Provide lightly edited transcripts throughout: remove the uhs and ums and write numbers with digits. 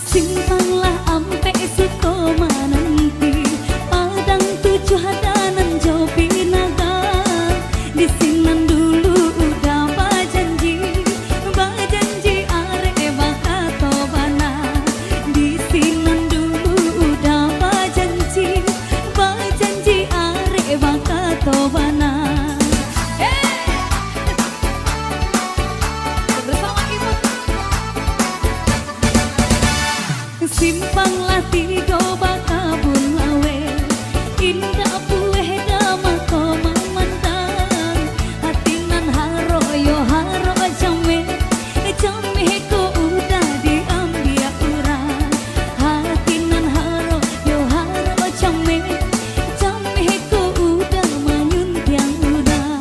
Simpanglah ampe suko mananti Padang tujuh hadanan jauh pinaga di sinan dulu udah bajanji are bakato bana di sinan dulu udah bajanji are bakato bana. Simpanglah tiga bakabun lawe indah bueh dama ko mamandang hatinan haro yo haro jame ko udah diambil urang hatinan haro yo haro jame ko udah menyuntiang urang.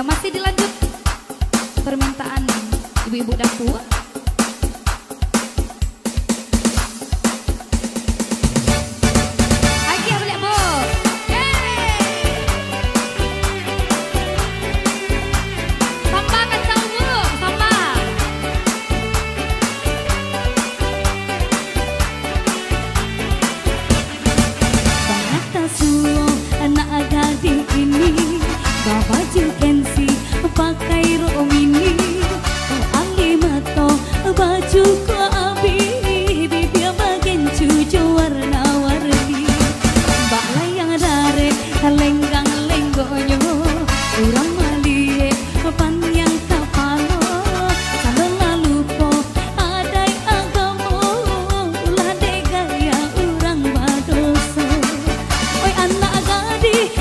Ya masih dilanjut permintaan ibu-ibu dapur. Baju kensi pakai rok mini, angge mato baju ko abi, bibir bagian cucu warna-warni. Mbak layang dare lenggang lenggonyo, urang malie panjang kapalo, kalau lalu po adai agamo, ulah de gaya urang badoso. Oi anak gadi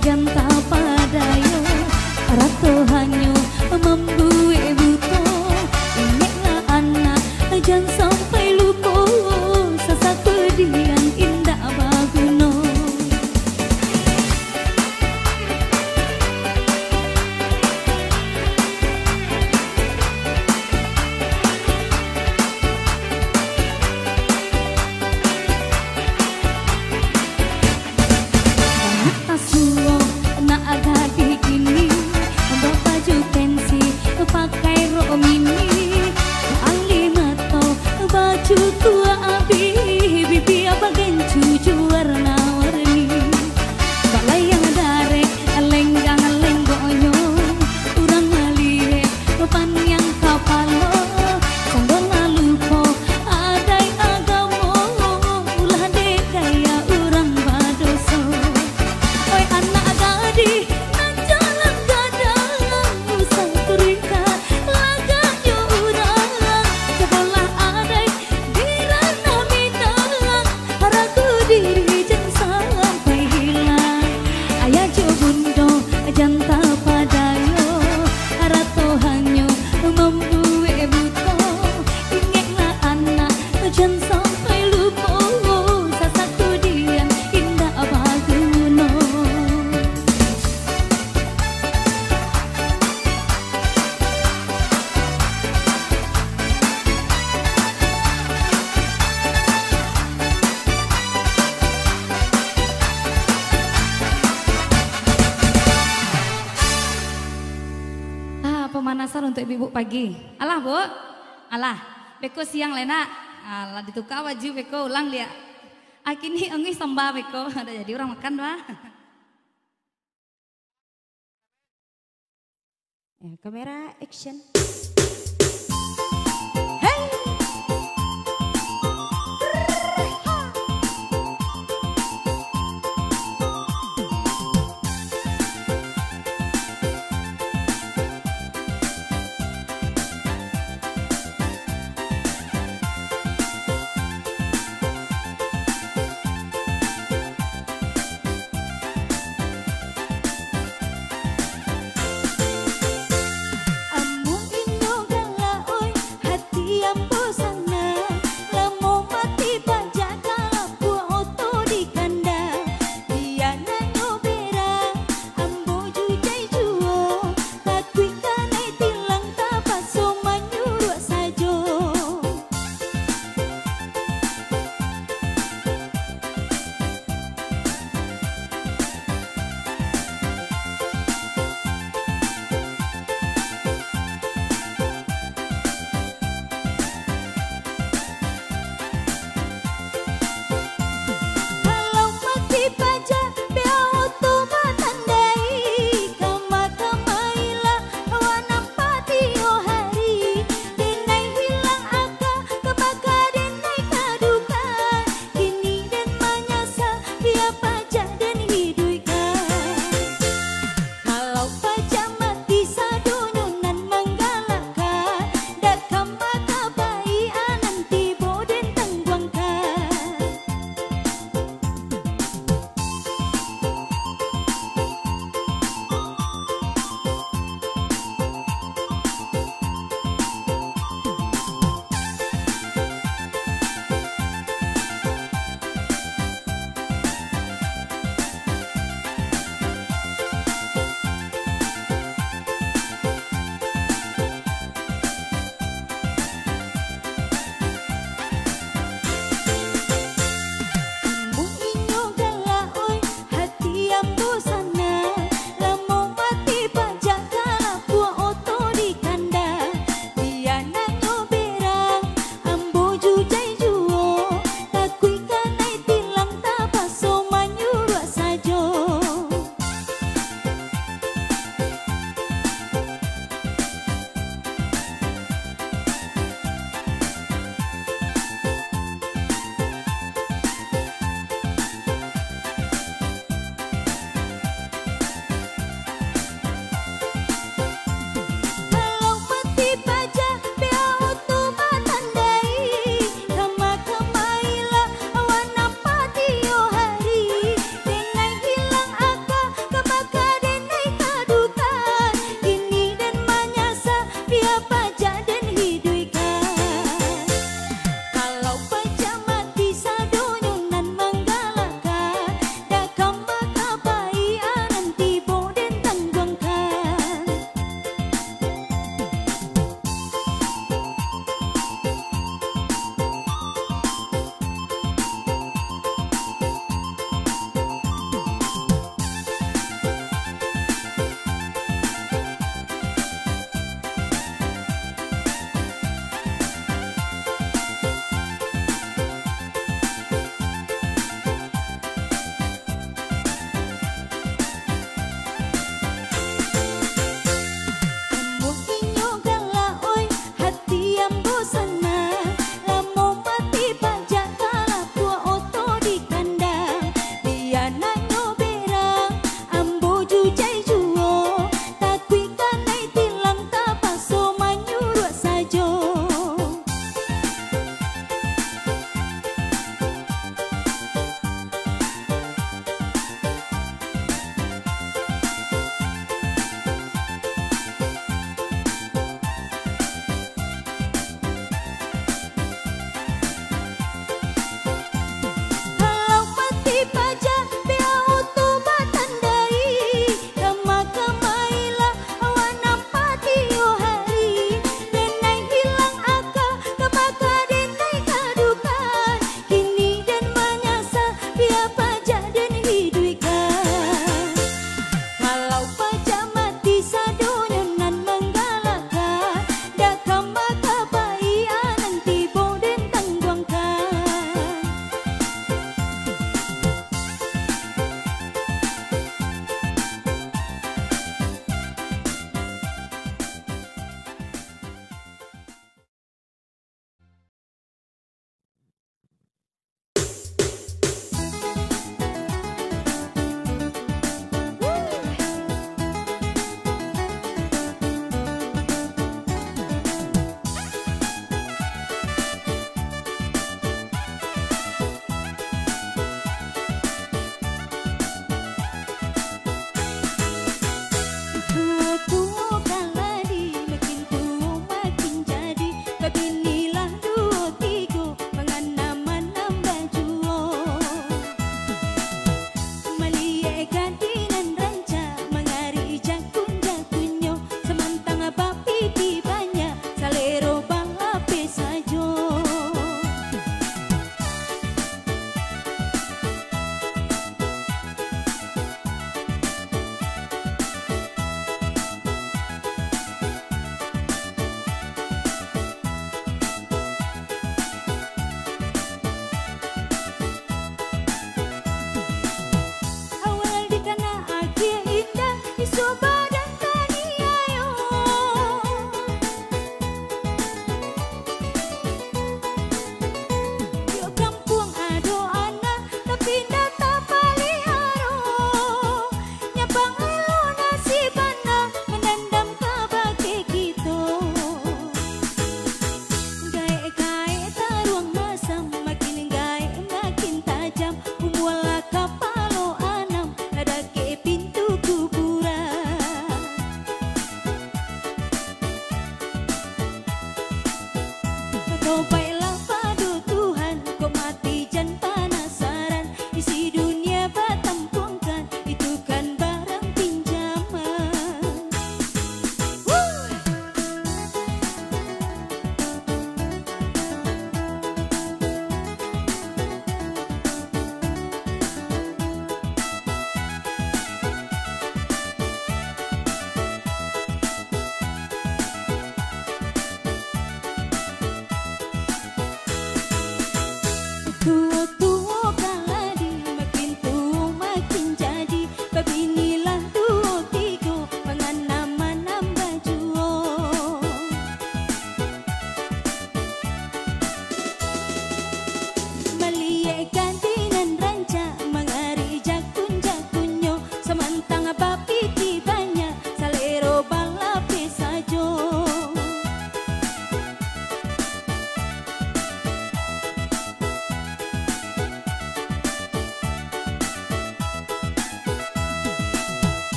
janta padayo rato hanyo membuat buto ingatlah anak jangan sampai lupa sasa kedian indah baguno. Pakai rok mini, angli mato baju tua abi, bibi bagian cucu warna-warni. Balai yang dare lenggang lenggonyo, urang malie panjang kapalo, sambal lalu po adai agamo, ulah de gaya urang badoso. Oi anak gadi janta padayo rato hanyo membuat buto ingatlah anak jangan sampai lupa sasa kedian indah baguno. Pemanasan untuk ibu pagi. Alah bu, alah. Beko siang lena, alah ditukar baju beko ulang dia. Akini enggih sembah beko, ada jadi orang makan bah. Ya, kamera action. Amo inyo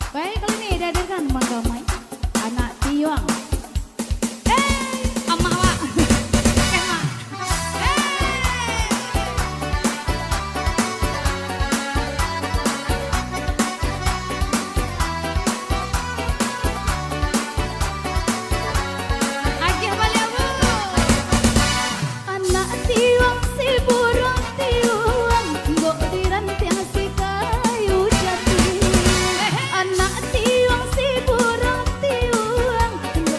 Baik, kali ini dihadirkan menggamai anak Tiwang. Ama awak. Emak. Agih balik Bu. Anak Tiwang si burung Tiwang, nggo dirantiang si kayu jati. Anak Tiwang si burung Tiwang, nggo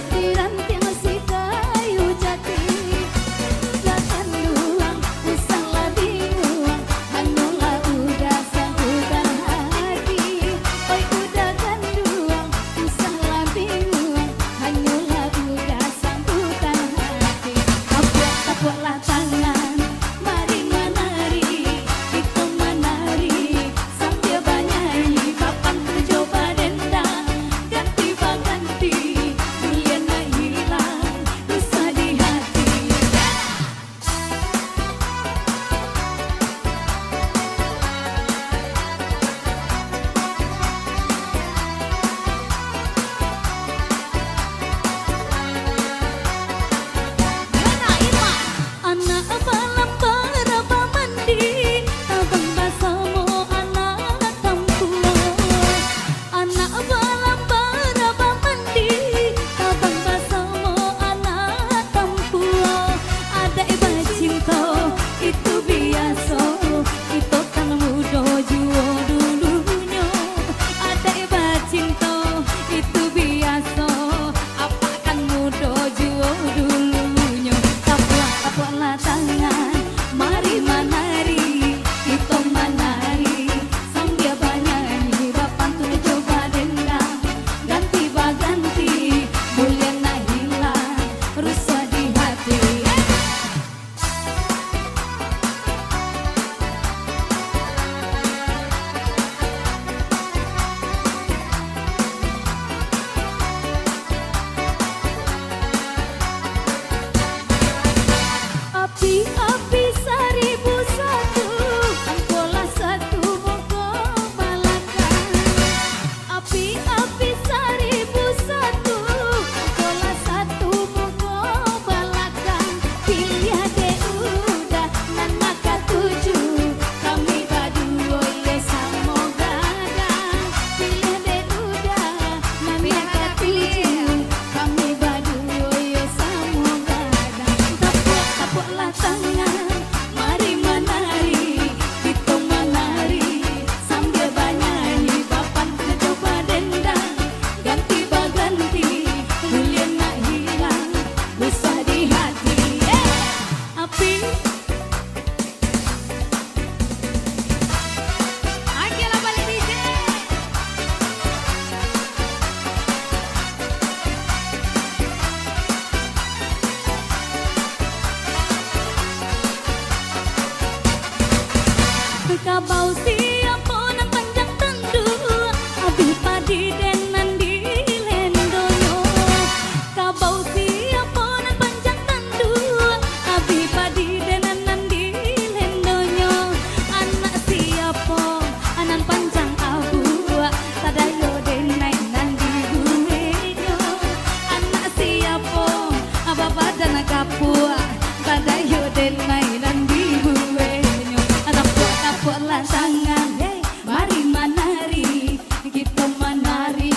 ada yo den mainan di buenyo. Tapuk lantangan, mari menari, kita menari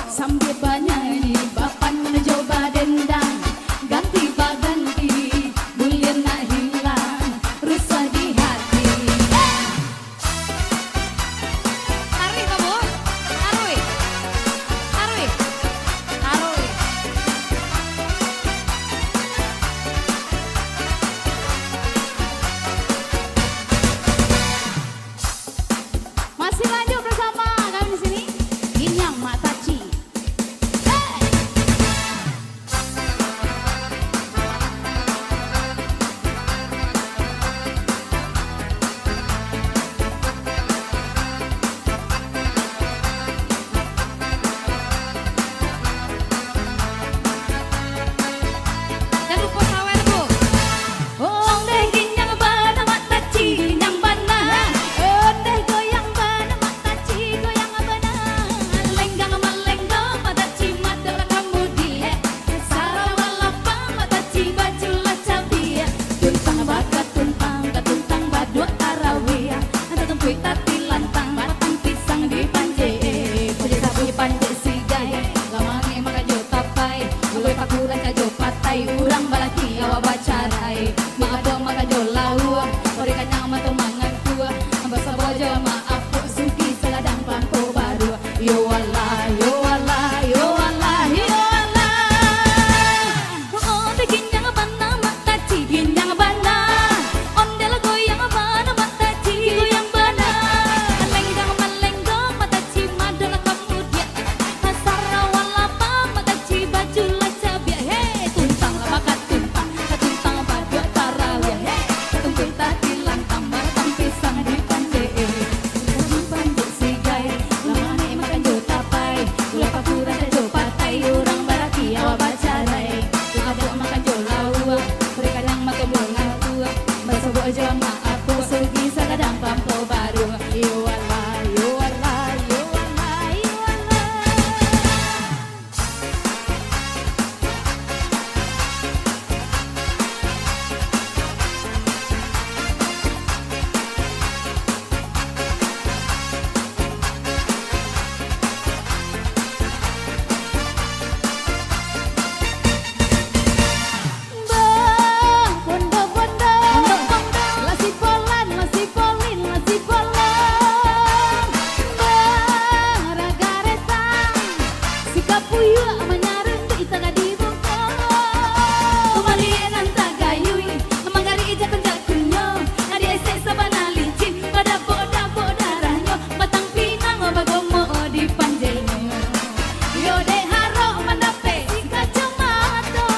sambil bernyanyi. Bapak mencoba dendang, ganti baganti, bulian nak hilang, rusak di hati. Taruh kamu, taruh. Masih lanjut bersama kami di sini. Ginyang Mataci. Jangan lupa sawer bu. Oh deh ginyang bana Mataci, ginyang bana. Oh deh goyang bana Mataci, goyang bana. Lenggang melenggang Mataci madara kamu dia. Sarawalapa Mataci baju lacabi. Tuntang bakat tuntang katuntang badua tarawih. Ada tempuy tati lantang batang pisang di panje. Puji sabuy panje sigai. Lawangi maka jo tapai. Guloi pakuran kajo patai. Urang balaki awa bacarai. Maado maka jo lau. Ori kanyang matu mangan tua. Ambasa bojo maaf sugi seladang pampo baru. Yo Allah, yo Allah, yo Allah, yo Allah. Oh teh ginyang bana Mataci, ginyang bana. Ondel goyang bana Mataci, goyang bana. Lenggang melenggang Mataci madara kamu dia. Sarawalapa Mataci baju lacabia. Hey tuntang bakat tuntang katuntang badua tarawih. Hey ketumpuy tati lantang batang pisang di panje. Di panje sigai lamane makan jo tapai. Gula pakuran jo patai urang baraki awa bacarai. Abok makan jo laua mereka yang makan bunga tua. Basa bojo maaf sugi sakadang pampo baru. Yo Allah, yo Allah, yo Allah, yo Allah. Bang, bondo-bondo. Lasi polan, lasi polin, lasi polan. Bang, raga resang. Sikap puyu menyareng di tengah dibuka. Kumali nanta gayui Manggari ija kenjak kunyo Adi ese sabana licin Pada boda darahnya Batang pinang bagomo di panjenyo Yo de haro mandape Ika cumato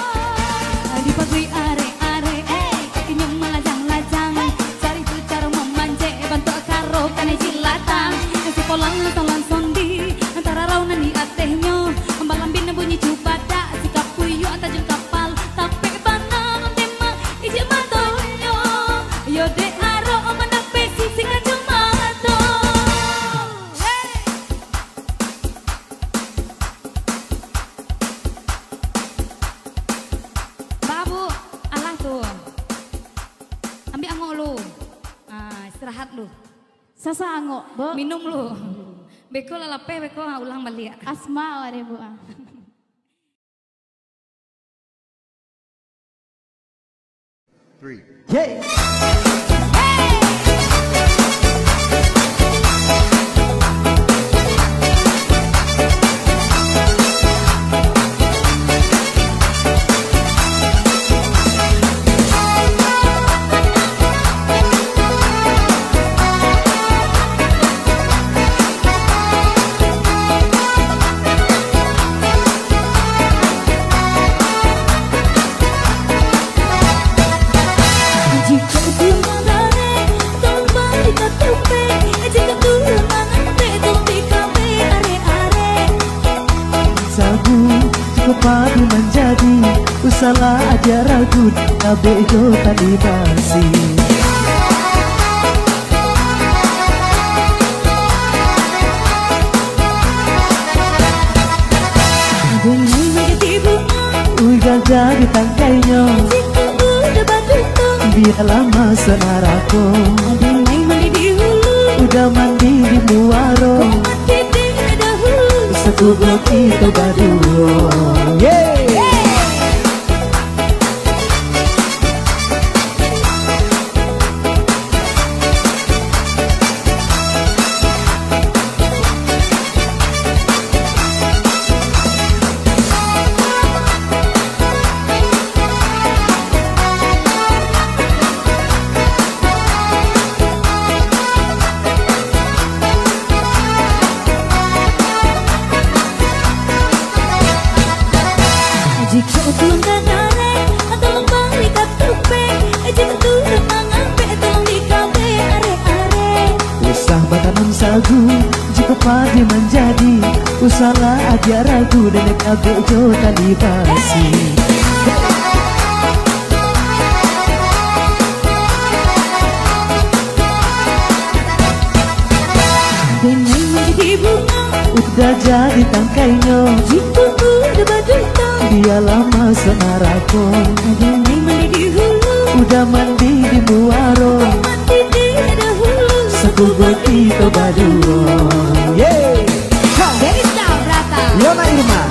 Di pagui are Kakinya melajang-lajang Cari tu cara memanje Bantu karo kane jilatang Si polang talan sondi Antara raunan di atehnya Balambin bunyi cupada Sikap puyo antajeng kapal Tapi banang tema ije matonyo Yo de aro mandape sisi kacumato. Babu, alah tuh. Ambil angok lu. Istirahat lu. Sasa angok, Bo. Minum lu. Beko lalape beko ulang balik. Asma wade, Bu. 3. Padu menjadi usaha aja ragu kabeh yo tadi masih Uy gajah di tangkainya Jika udah batu biar lama senaraku. Ada main mandi di hulu, Udah mandi di muaro, mati di dahulu. sekubu kita berdua. Yeah. Jika tulung kadare, tolong balik ke tupe. Jika tulung mangape, tolong dikabe are-are. Usah batanan sagu, jika padi menjadi usaha aja ragu dan kabe jo tali basi. Denai menjadi bunga, Udah jadi tangkainya, jika udah badutang. dia lama senaraku. Ada main mandi di hulu, Udah mandi di muaro, mati di dahulu. sekubu kita berdua. Yeah. Dari Brata. Yona Irma.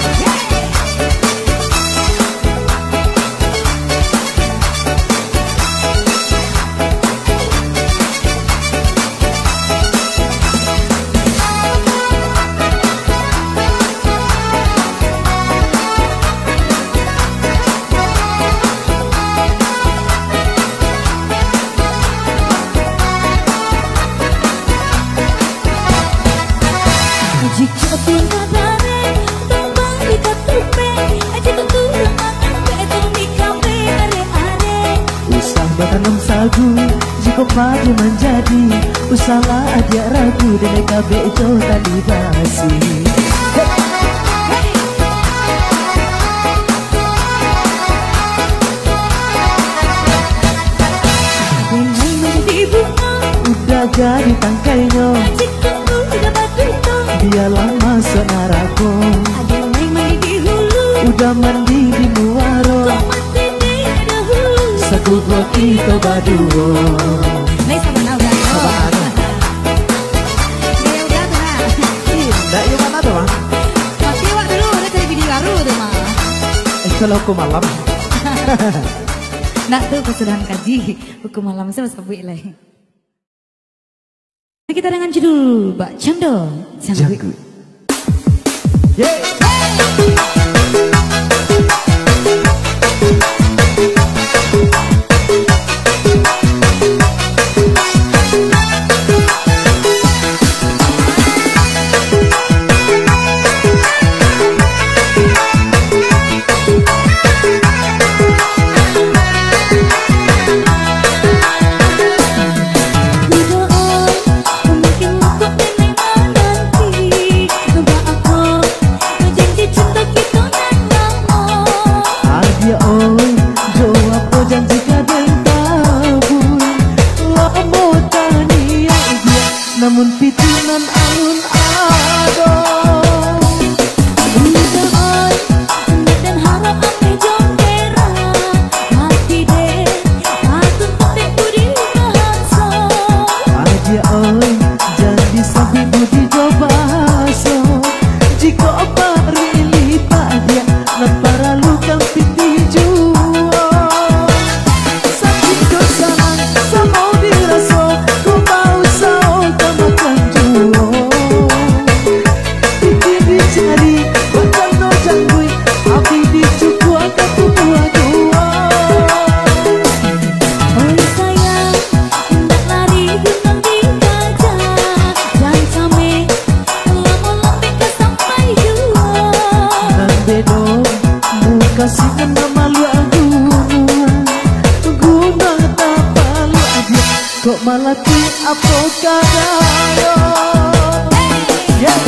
Jika tulung kadare, tolong balik ke tupe. Jika tulung mangape, tolong dikabe are-are. Usah bertanam sagu, jika padi menjadi usaha aja ragu dan kabe jo tali basi. Denai menjadi bunga, Udah jadi tangkainya, jika udah badutang. dia lama senaraku. Ada main mandi di hulu, Udah mandi di muaro, mati di dahulu. sekubu kita berdua. Lai sama na udah. Apaan? Dia udah tuh. Indah yang mana tuh? Tapi wak dulu udah cari video baru tuh mah. Kalau aku malam. Nak tuh kesudahan kaji hukum malam sama sabu ilai. Kita dengan judul Mbak Cando Jago. Yeah. Namun fitinan alun adon Udah dan harap ame jongkera mati deh atun penting budi bahasa. aja oi jadi sabi budi coba so jika bari lipat dia nan para lukang piti juo sakit dosanan sama diraso ku mau sao tamakan juo piti dicari batang no janggui api dicuku angkat tua tua. Oi sayang hendak lari gunung di gajah jangan sampai lama-lama ke sampai jua. Nan bedo muka singan malu aku guna tapalu aja kok malah ti apa kadayo. Yeah.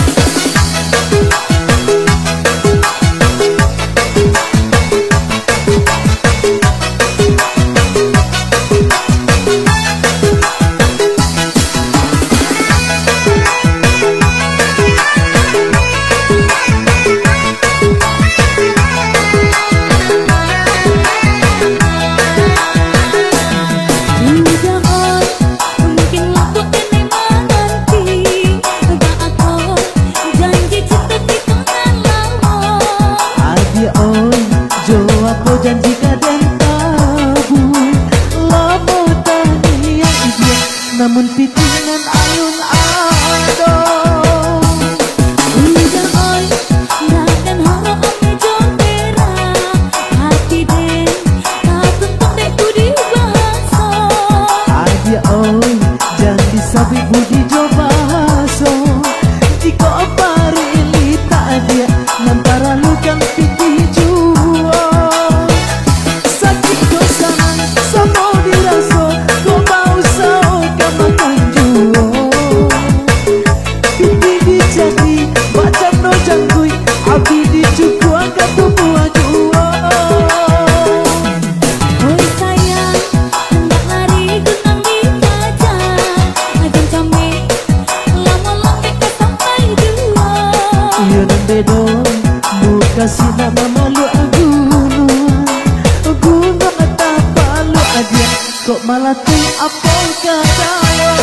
malah ting apa kadayo.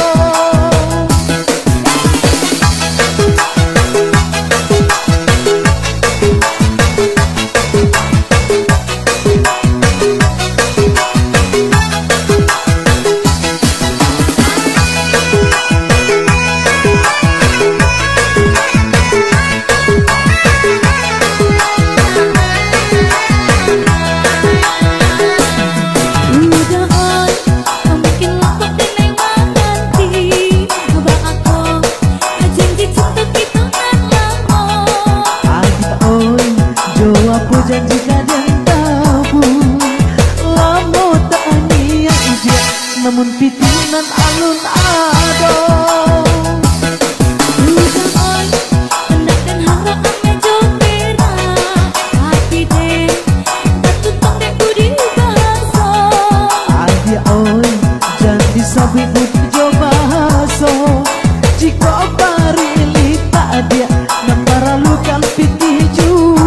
Janji kadang tabu lamo tak niat ujian namun pitinan alun ado. Udang oi hendak dan harap ame jomera hati deh tutong dek budi bahasa. Adia oi janji sabi budi jo bahaso jika bari lita dia nambara lukan piti juo.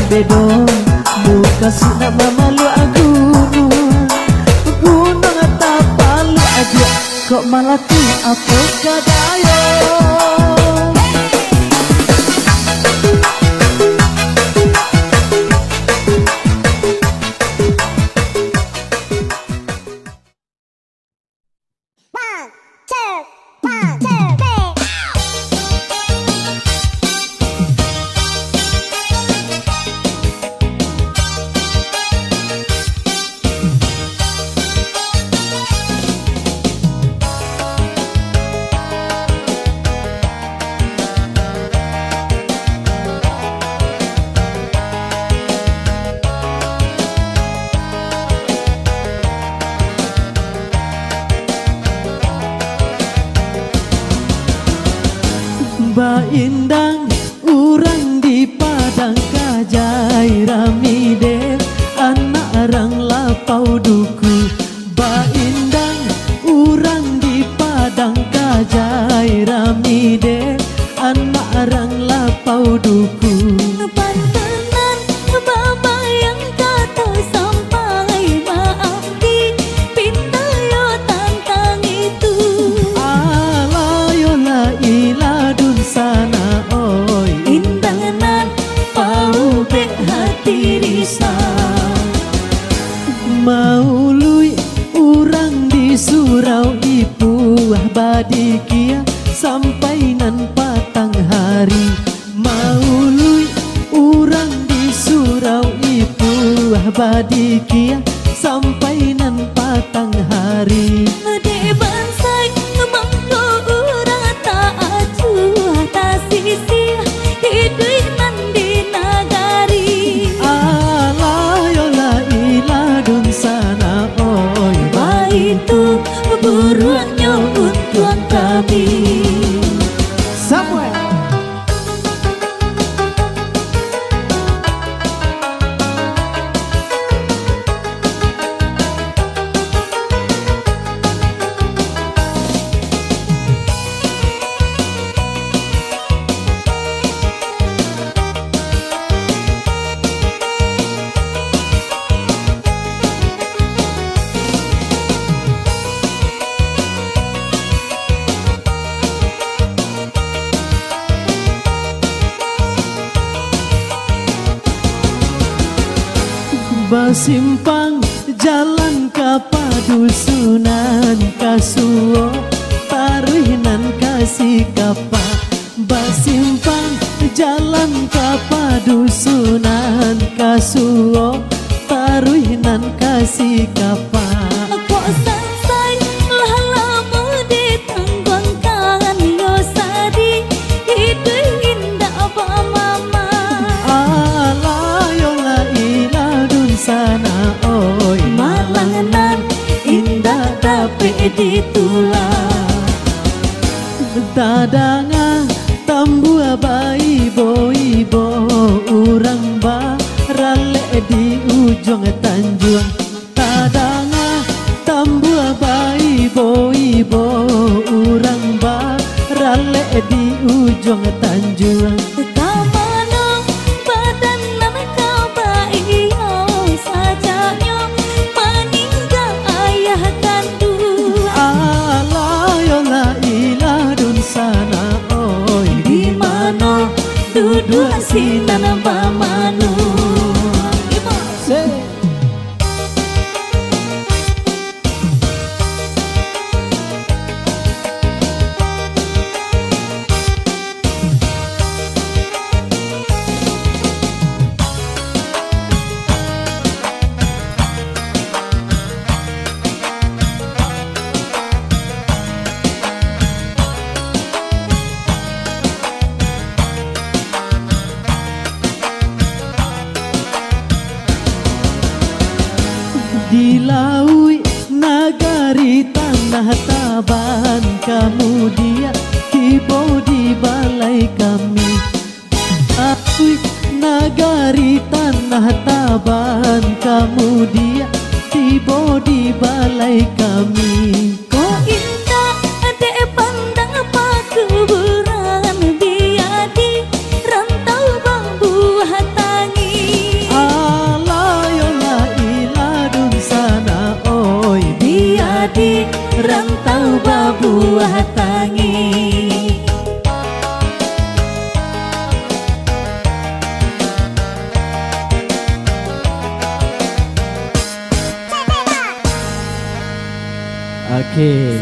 Bedong muka sina mamalu aku gunung atau palu aja kok malah ti apa kadayo. Ba indang urang di padang kajai rami deh anak arang lapau duku. Ba indang urang di padang kajai rami deh anak arang lapau duku. Pantenan baba yang kata sampai maaf di pintayo tantang itu. Alayo la iladun sana oi Intangan pau bek hati risau. maului urang di surau ipuah badikia sampai nan patang hari. Maului urang di surau ipuah badikia sampai nan patang hari. Ade bansai mangko urang tak acuh tak sisi hidup nan di nagari. Alayo la iladun sana oi Itu buruannya untuk kami. Samuel. Basimpang jalan ke padusunan kasuo taruhinan kasih kapa. Basimpang jalan ke padusunan kasuo taruhinan kasih kapa. Kok selesai lah lama ditangguhkan yo sadi hidup indah apa mama. Alayo la iladun sana oi Malangan indah tapi ditulah. Tadanga tambua ibo-ibo urang barale di ujung tanjuang. Tadanga tambua ibo-ibo urang barale di ujung tanjuang. Kamanong badan nama kau bayo sajanya meninggal ayah kandung. Alayo la ilah dun sana oi Di mana duduk sinan pamanu. Dilaui nagari tanah Taban, kemudian tiba di balai kami. Akui nagari tanah Taban, kemudian tiba di balai kami. Kau indah adek pandang apa kuburan dia di rantau bambu hatangi. Alayo la ilah dun sana oi Dia di rantau bambu hatangi. Oke.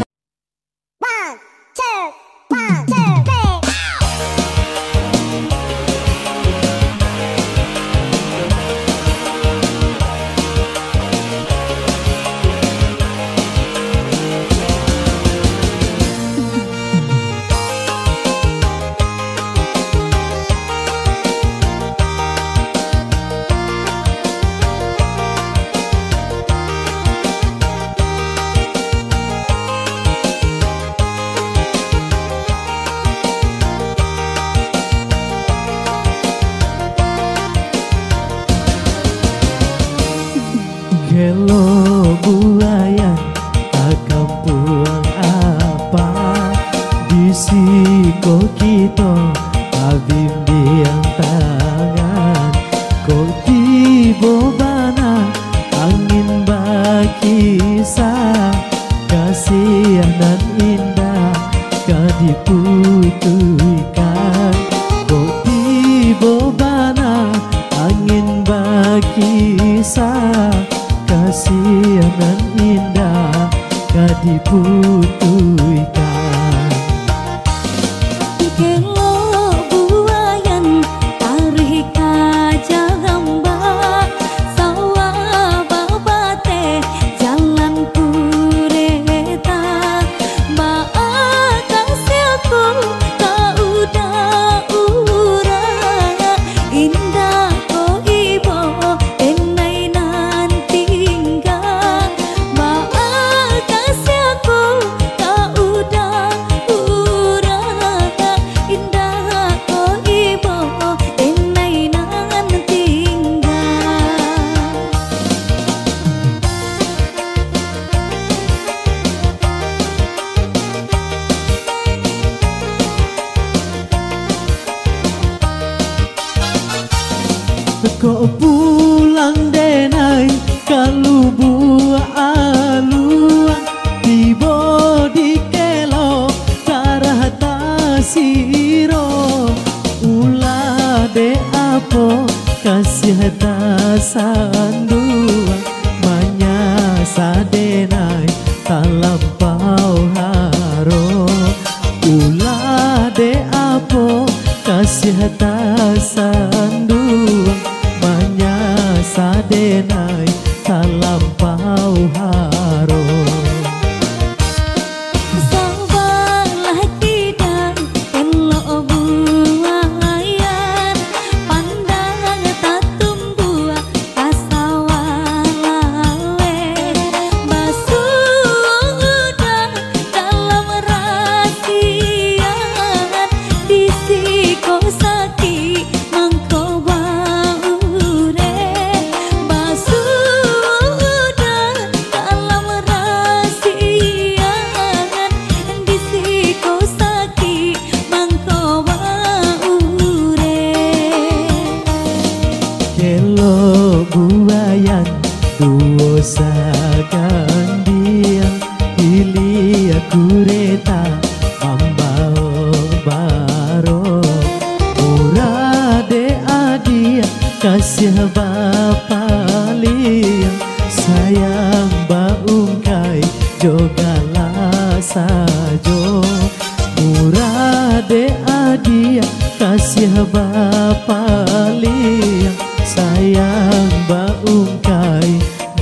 Hello buaya akan pulang apa di siko kita abim diam tangan kok tiba bana angin bakisah kasihanan indah kadiputuykan kok tiba bana angin bakisah kasihanan indah kadiputuykan. Kelo buayan tarik kaca hamba sawah babate jalan kureta kasih aku kau udah urang indah ko ibo enai nan tinggal kasih aku kau udah urang indah ko ibo enai nan tinggal. Kok pulang denai kalau buah aluan tiba di kelo darah tasiro ulah de apo kasih tasandua manyasa denai talampau haro ulah de apo kasih tasandua manyasa denai talampau haro. Sabalah tidak elok buayan pandang tak tumbuh asa sajo murade adia kasih bapa liang sayang baungkai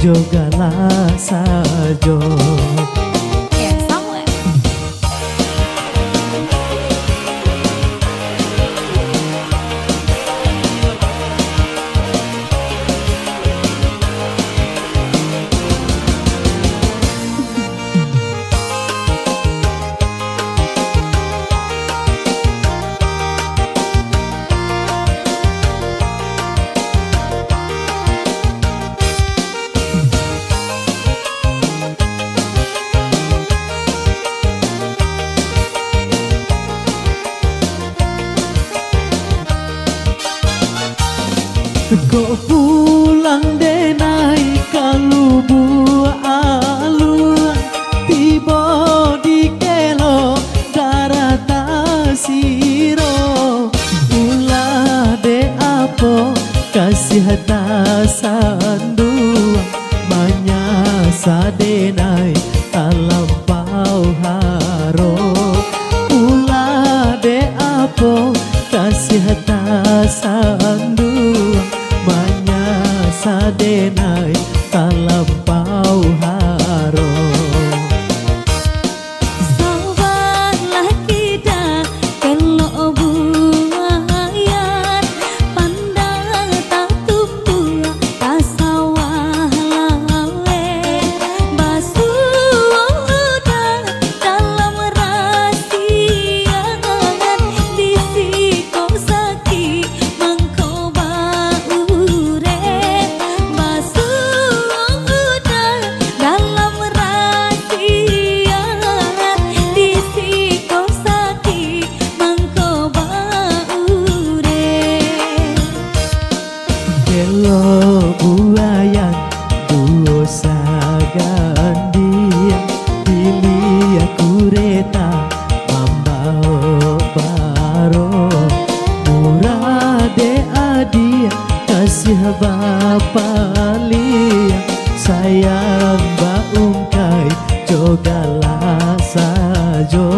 jogalah sajo. Samuel. Kok pulang denai kalubu aluan tiba di kelo darata siro ulah de apo kasih tasandu manyasa denai talampau haro ulah de apo kasih tasandu sadenai talampau haro. Sabarlah kita kalau buayan pandang tak tumbuh tak sawah lawe basuh udang dalam rahasia di siko sakit mengkoba ure buayan dosa gandia pilih kureta mambao baro murade adia kasih bapa lia sayang baungkai jogalah sajo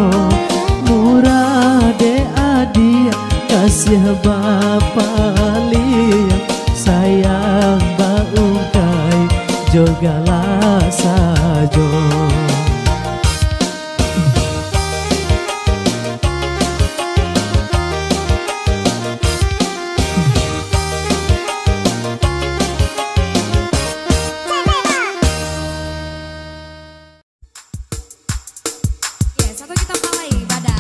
murade adia kasih bapa lia sayang baungkai jogalah sajo. Ya, satu kita mulai pada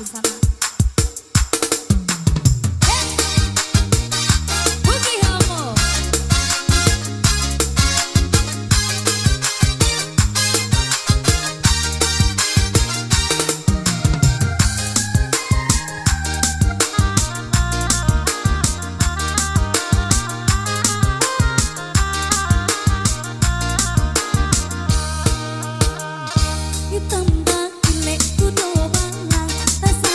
bersama Buki Homo. Hitam bak lek kudu bangang rasa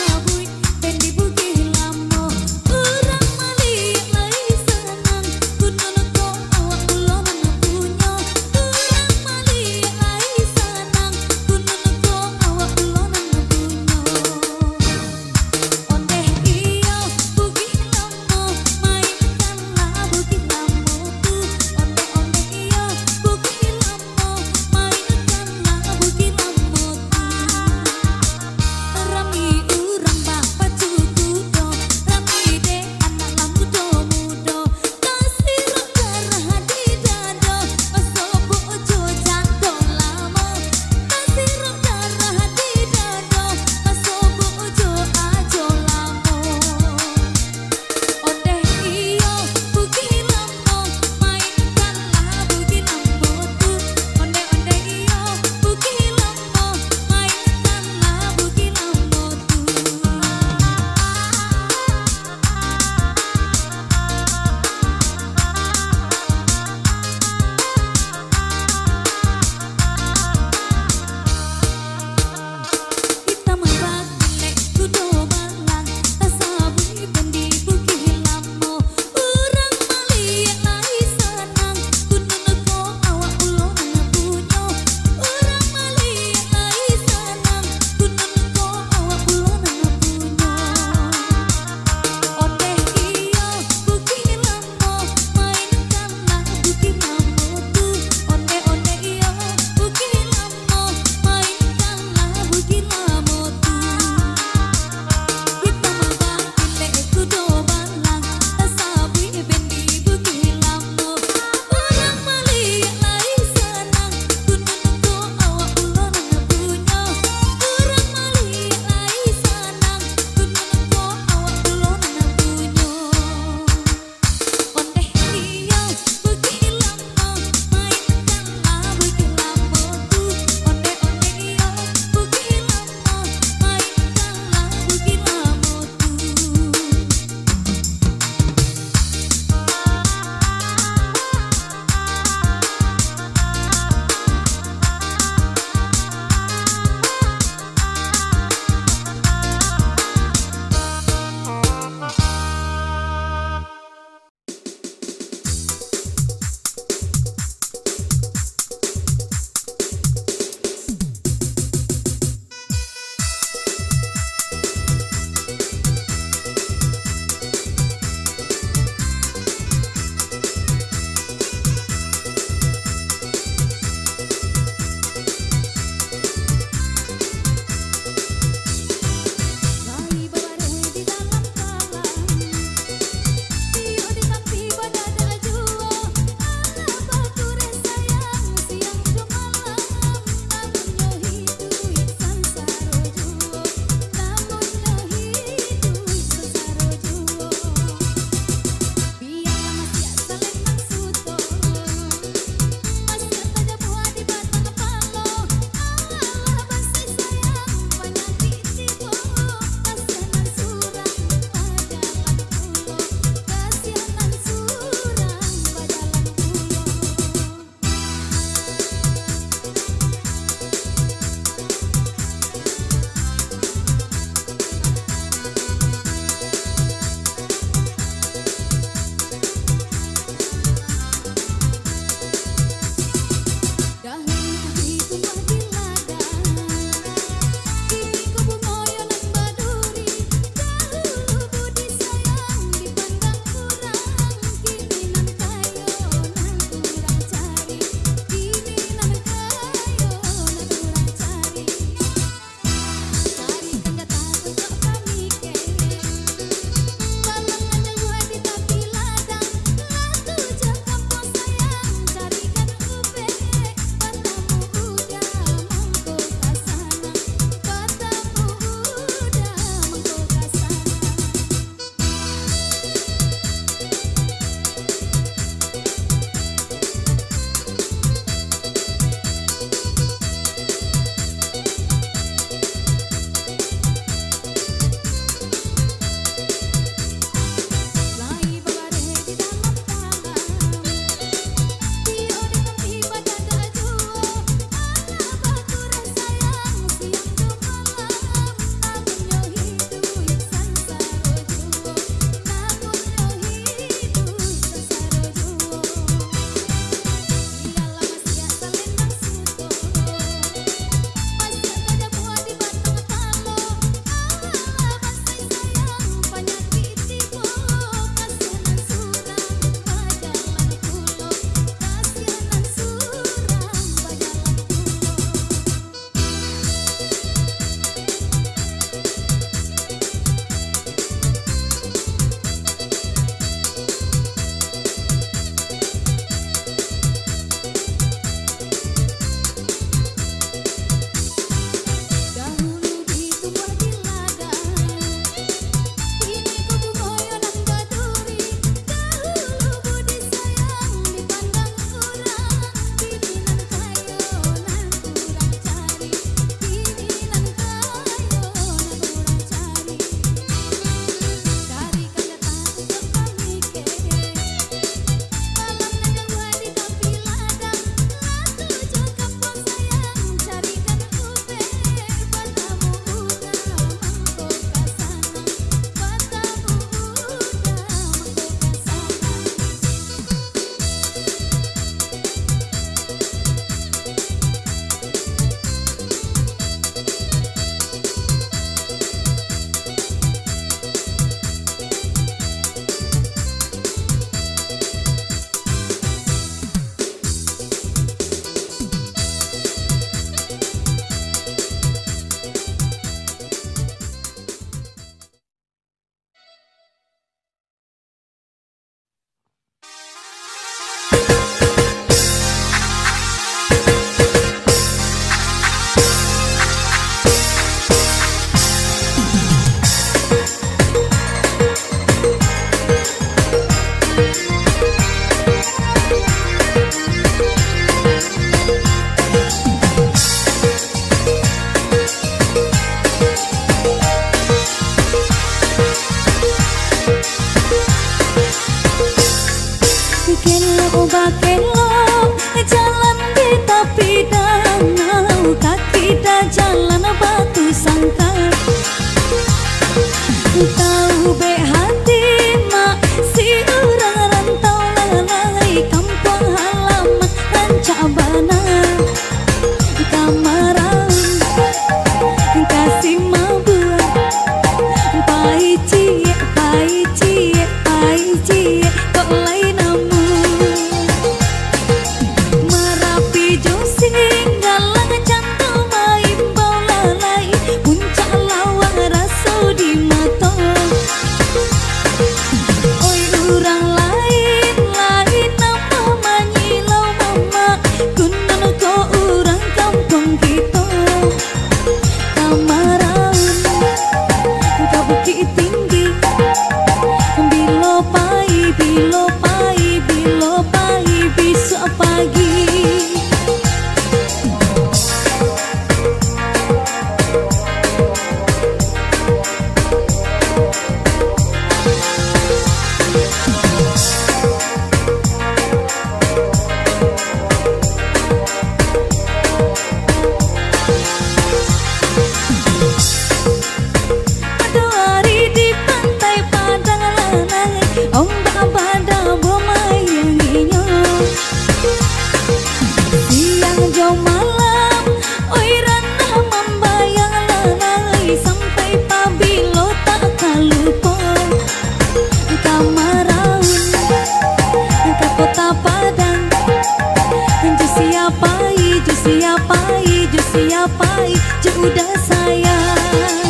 udah sayang.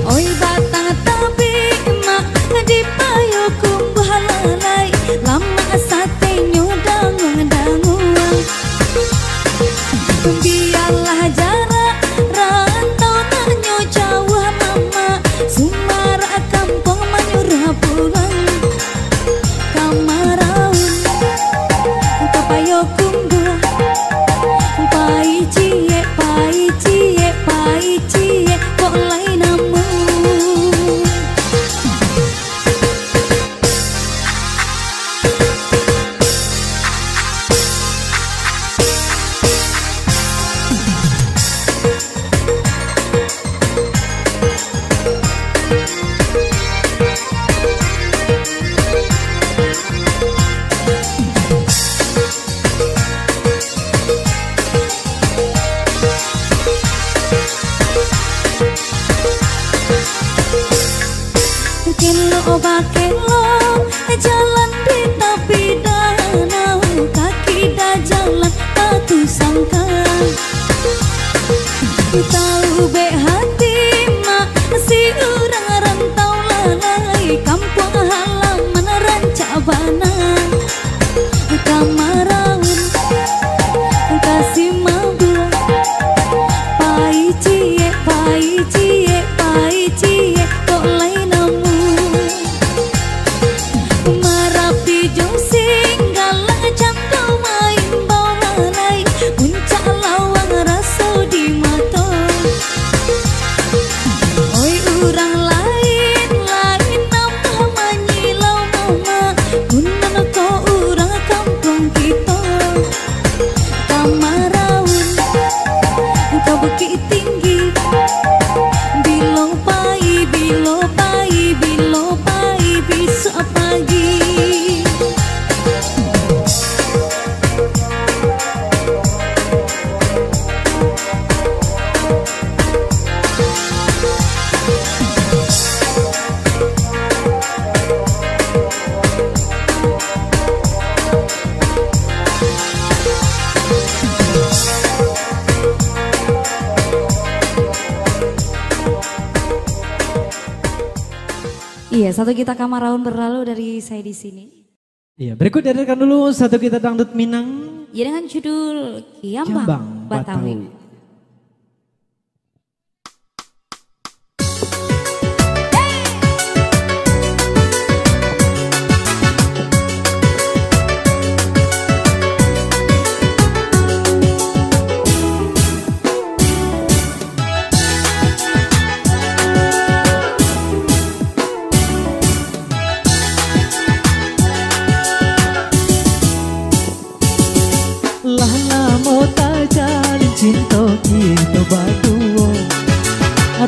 Oi batang tapi mak di payung bahalalai lama sate nyodang danguang. Biarlah jarak rantau tanyo jauh mama Sumara kampung menyuruh pulang Kamaraun kapayo kumbu pai cie kok lain namu. Kelo jalan di tepi danau kaki dah jalan batu sangka. Tahu be hati mak si orang rantau lalai kampung halaman Rancabana Kamaraun kasih mabuk pai cie kok lain namu. Marapi josing galang canto main bawanai puncak lawang rasa di mata. Oi urang lain nama manyilau mama kunan ko urang kampung kita. Kamaraun kau bukit tinggi bilo pai bisa pagi. Iya, satu kita Kamaraun berlalu dari saya di sini. Iya, berikut dengarkan dulu satu kita dangdut Minang. Ya dengan judul Kiambang Kiambang Batawi. Batawi. Cinta kita berdua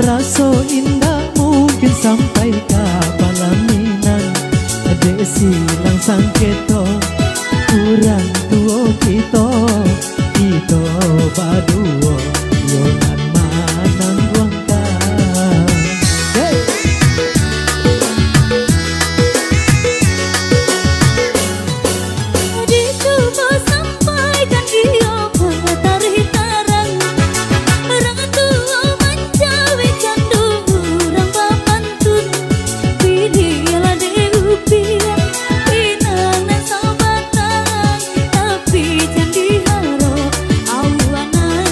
rasa indah mungkin sampai ke Palaminan. Desi langsang keto kurang tua kita berdua yonan manang ruangkan. Hey! Dicoba sampaikan dia matahari tarang orang tua mencawi candu orang bapantun pilihlah diupian pinangan sobatan tapi jangan diharap awanan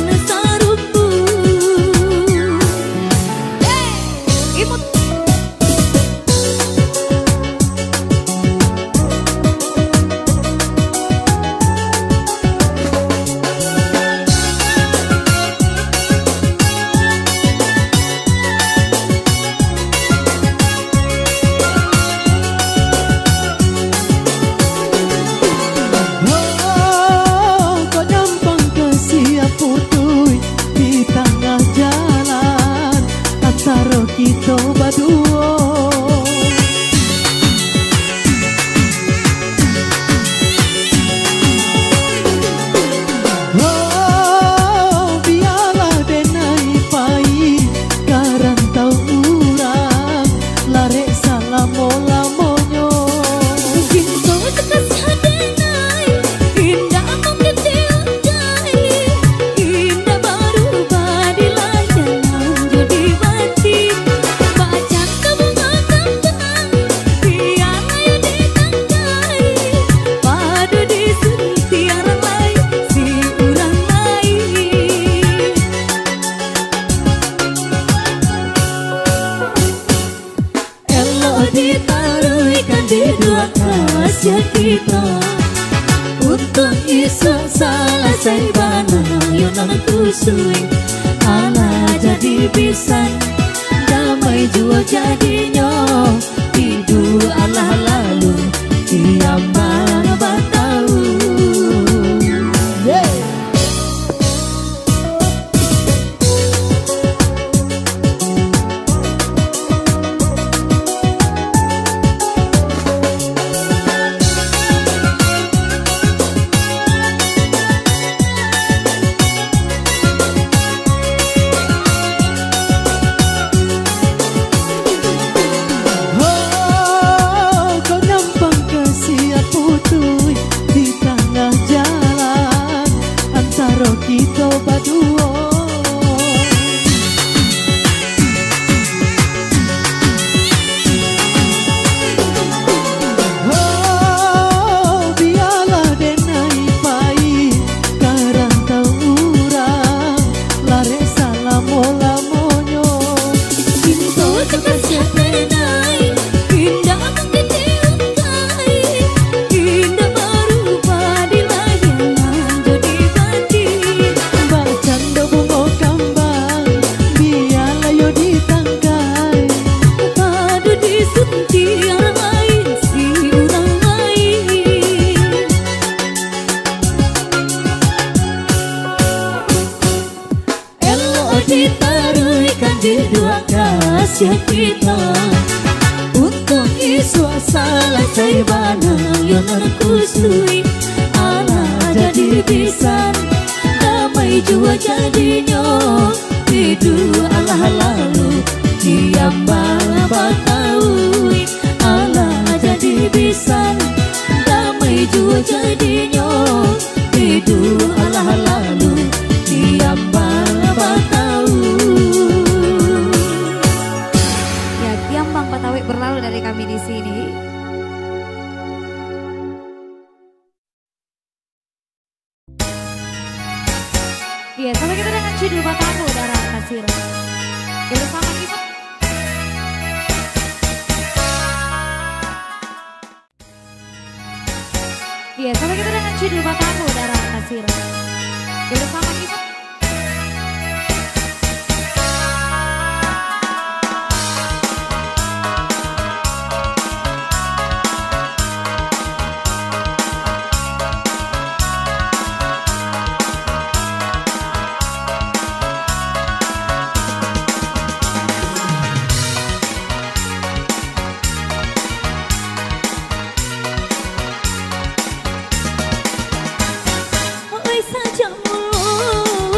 rahasia kita. Untuk isu salah saya bana Yonan kusui ala jadi pisan. Damai jua jadinya hidup Allah lalu kiamat batau. Kita berdua oh, biarlah denai pai karang taurang lare salamo-lamonyo Cinta sekasih denai indah mungkin diungkai, indah berupa di layangan jadi banci. bacando bungo kambang biarlah yo ditangkai Padu disunti orang lain si orang lain. Elo ditaruhkan di dua kasih kita. Untuk isu salah saya bana Yonan kusui ala jadi pisan. Damai jua jadinya hidup Allah lalu kiamat batau. Allah jadi pisan. Damai jua jadinya hidup Allah lalu kiamat batau. Ya, Kiambang Batawi berlalu dari kami di sini. Iya, sampai kita dengan judul Batamu Darah Kasir. Ya, bersama kita. Iya, sampai kita dengan judul Batamu Darah Kasir. Ya, bersama kita. Oi saja mulu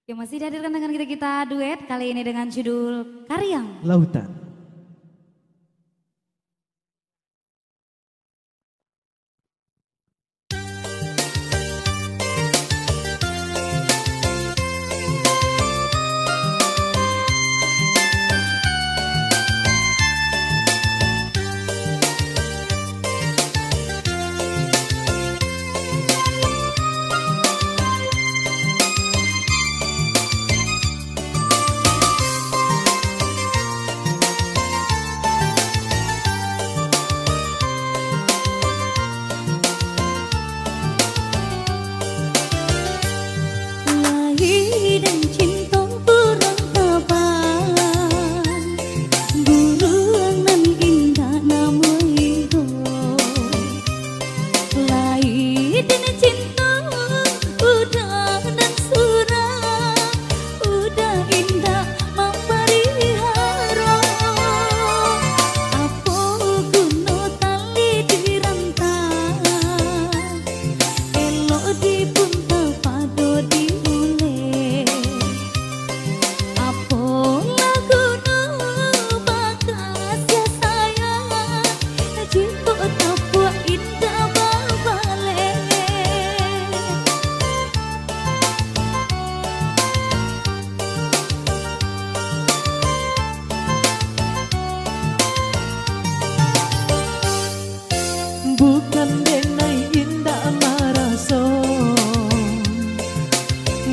Oke, masih dihadirkan dengan kita duet kali ini dengan judul Karyang. Lautan. Bukan denai indah maraso,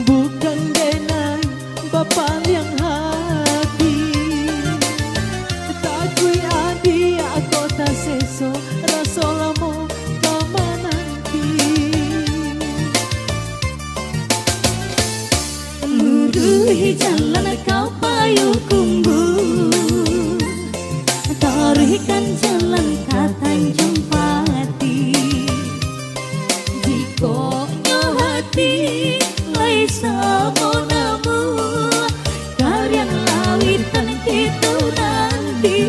bukan denai bapak yang hati, tak kui adi aku tak seso rasolamo kama nanti. Luruhi jalan kau payu kumbu, taruhkan jalan ke Tanjung hati Laisa monamu Karyang lawitan kita nanti.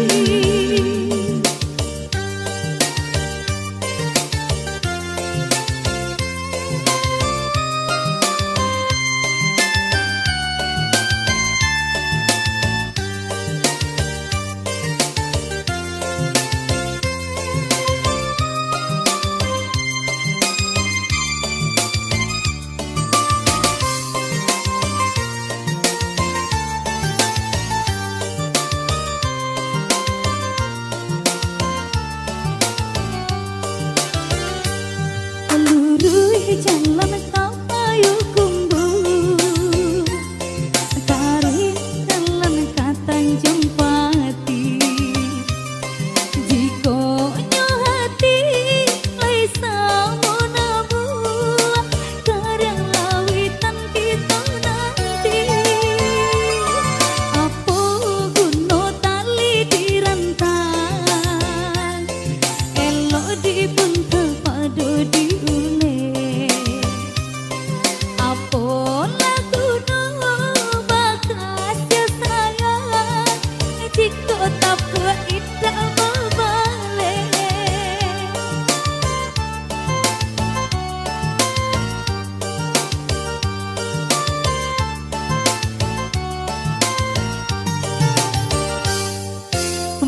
Jalan kau payu kumbu, tarik jalan ke Tanjung Pati. Jiko nyo hati laisa monamu Karyang lawitan kita nanti. Apo guno tali dirantang, elok dibuntel padu diule.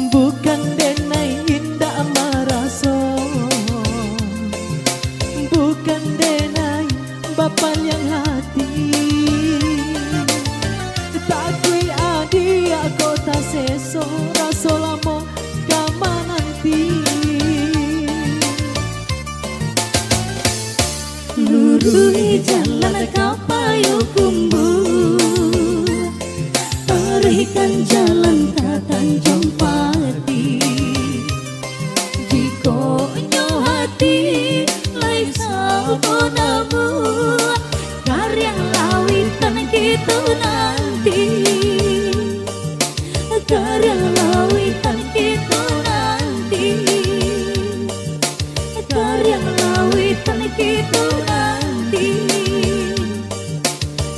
Bukan denai indah maraso, bukan denai bapak yang hati, tak kui adi aku tak seso rasolamo kama nanti. Luruhi jalan kau payu kumbu, taruhkan jalan ke Tanjung Pati. Jiko nyo hati laisa monamu Karyang lawitan kita nanti. Karyang lawitan kita nanti. Karyang lawitan kita nanti.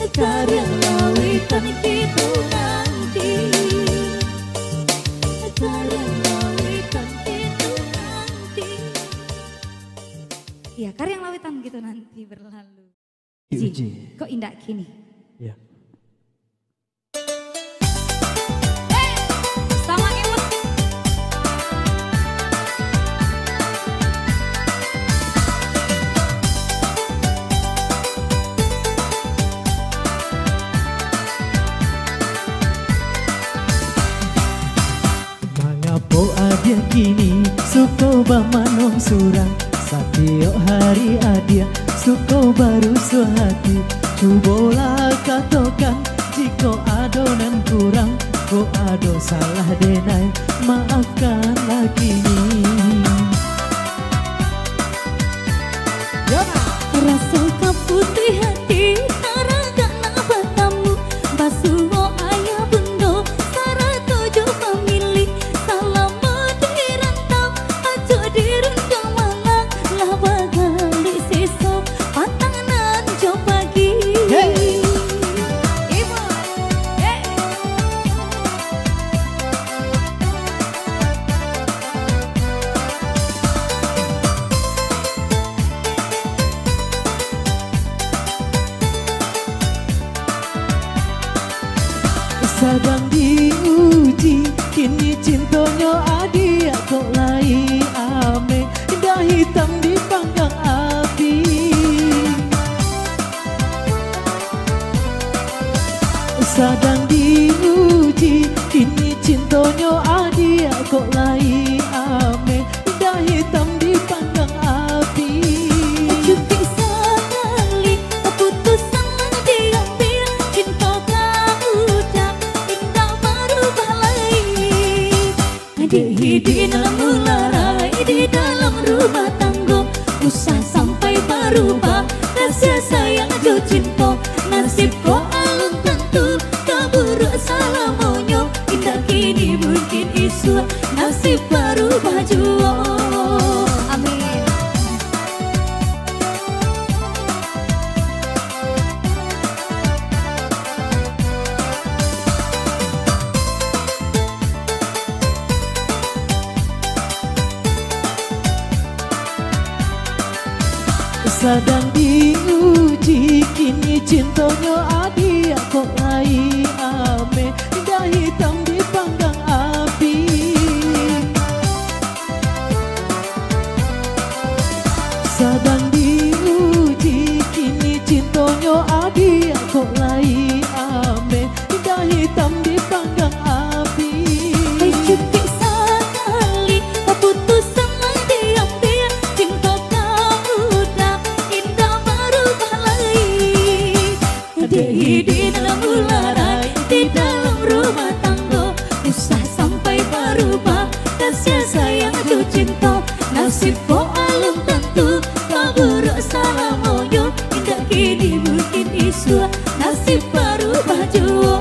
Karyang lawitan kita nanti. Karyang lawitan kita nanti. Iya, Karyang lawitan gitu nanti berlalu. Uji. Kok indah gini? Ya. Oh adia kini suko bamanong surang Satiok hari adia suko baru suhati Cubolah katakan jika adonan kurang Ko ado salah denai maafkanlah kini Rasa kaputih hati taragan abatamu Basuh ayah bundo Sarah tujuh pemilih Selamat dirantau Ajo dirundang malang Lah bagali sesok Patangan jo pagi Ibu Sedang diuji kini cintonya adia kok lai ame Indah hitam di panggang api Sedang diuji kini cintonya adia kok lai ame Indah hitam di panggang api Cukup sekali keputusan diambil Cinta kau udah indah berubah lagi Di dalam mularai di dalam rumah tangga Usah sampai berubah rasa sayang jo cinta Nasib ko alun tentu keburuk salah monyo Indah kini mungkin isu nasib berubah jua Amin. Sedang diuji kini cintonya adia kok lai ame Indah hitam di panggang api Sedang diuji kini cintonya adia kok lai ame Indah hitam di panggang api Cukup sekali keputusan diambil Cinta kau udah indah berubah lagi Di dalam ularai di dalam rumah tangga Usah sampai berubah rasa sayang jo cinta Nasib ko alun tentu keburuk salah monyo Indah kini mungkin isu nasib berubah jua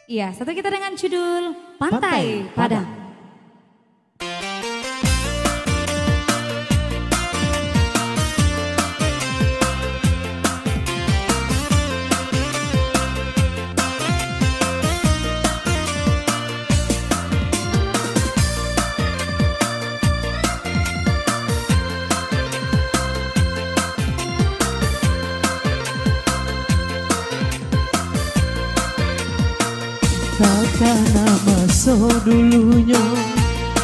Iya, satu kita dengan judul Pantai Padang. Takkan nama so dulunya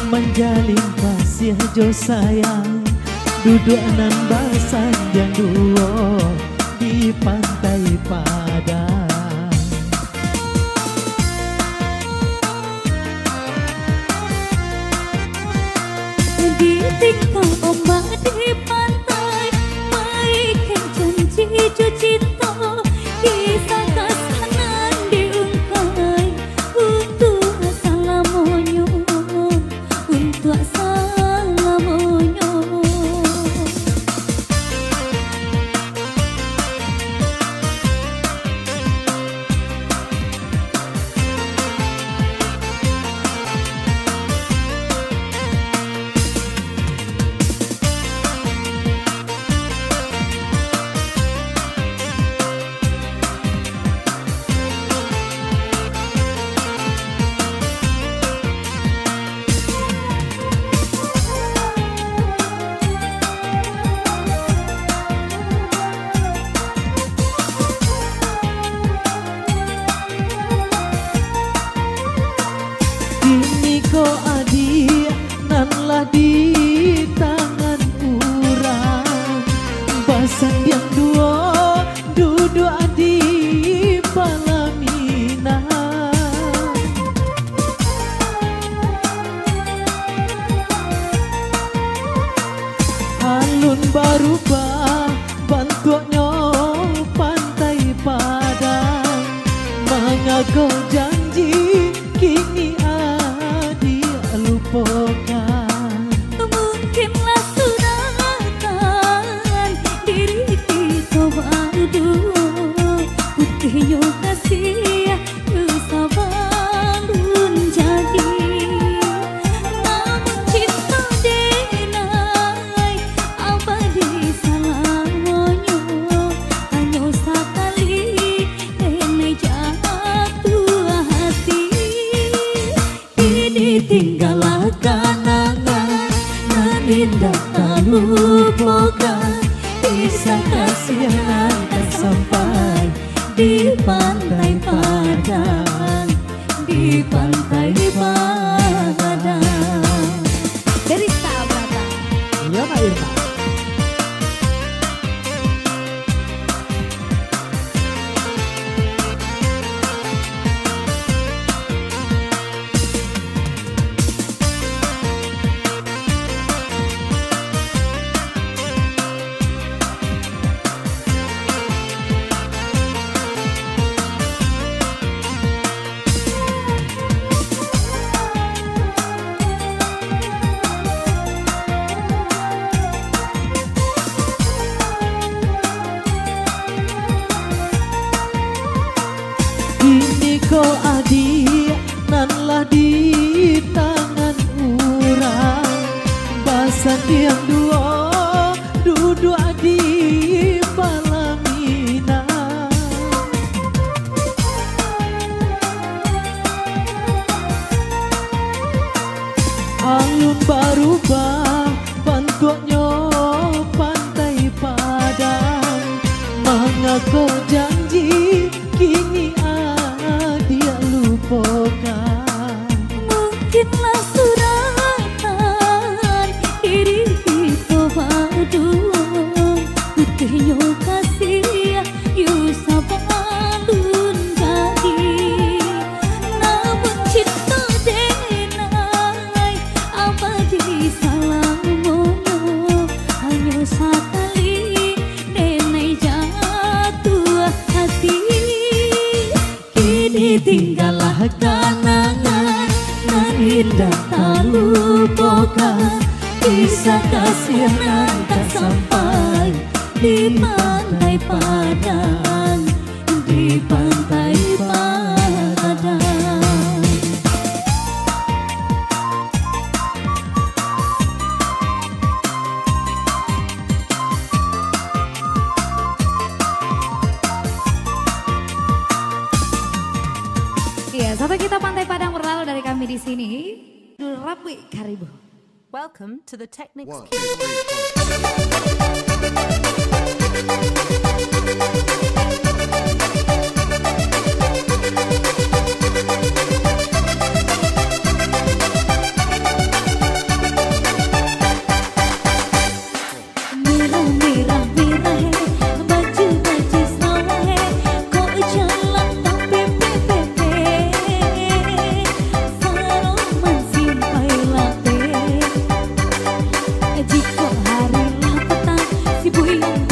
menjalin kasih jo sayang Duduk nan basanjang duo di pantai Padang Ditinggal ombak di pantai Baikkan janji jo cinta Kisah kasanan diungkai Untuk salamonyo Untuk salamonyo Basan yang dua duduk di Palaminan. Alun barubah bentuknya pantai Padang. Mengaku janji kini dia lupakan. Mungkinlah sunatan diri kita badu. Putihnya kasih sabarun jadi. Namun cinta denai abadi selamanya. Hanya sekali denai jatuh hati. Kini tinggallah kenangan nan indah tak lupakan. Kisah kasih yang tak sampai di pantai Padang, di pantai Padang. Dari Sabrata. Iya Kak Irma. Kini kau adik nanlah di tangan urang. Basan yang dua duduk di Palaminan. Alun barubah bentuknya pantai Padang. Mengaku janji kini dia lupakan. Mungkinlah suratan diri kita badu. Putihnya kasih sabarun jadi. Namun cinta denai abadi selamanya. Hanya sekali denai jatuh hati. Kini tinggallah kenangan nan indah tak lupakan. Kisah kasih yang tak sampai di pantai Padang, di pantai Padang. Iya, sampai kita Pantai Padang berlalu dari kami di sini. Dul Rapi Karibu. Welcome to the Technics 1, 2, 3, 4. Merah merah merah baju baju salah kok jalan tapi pepe saroman simpai lape. Jika hari lah petang si buyung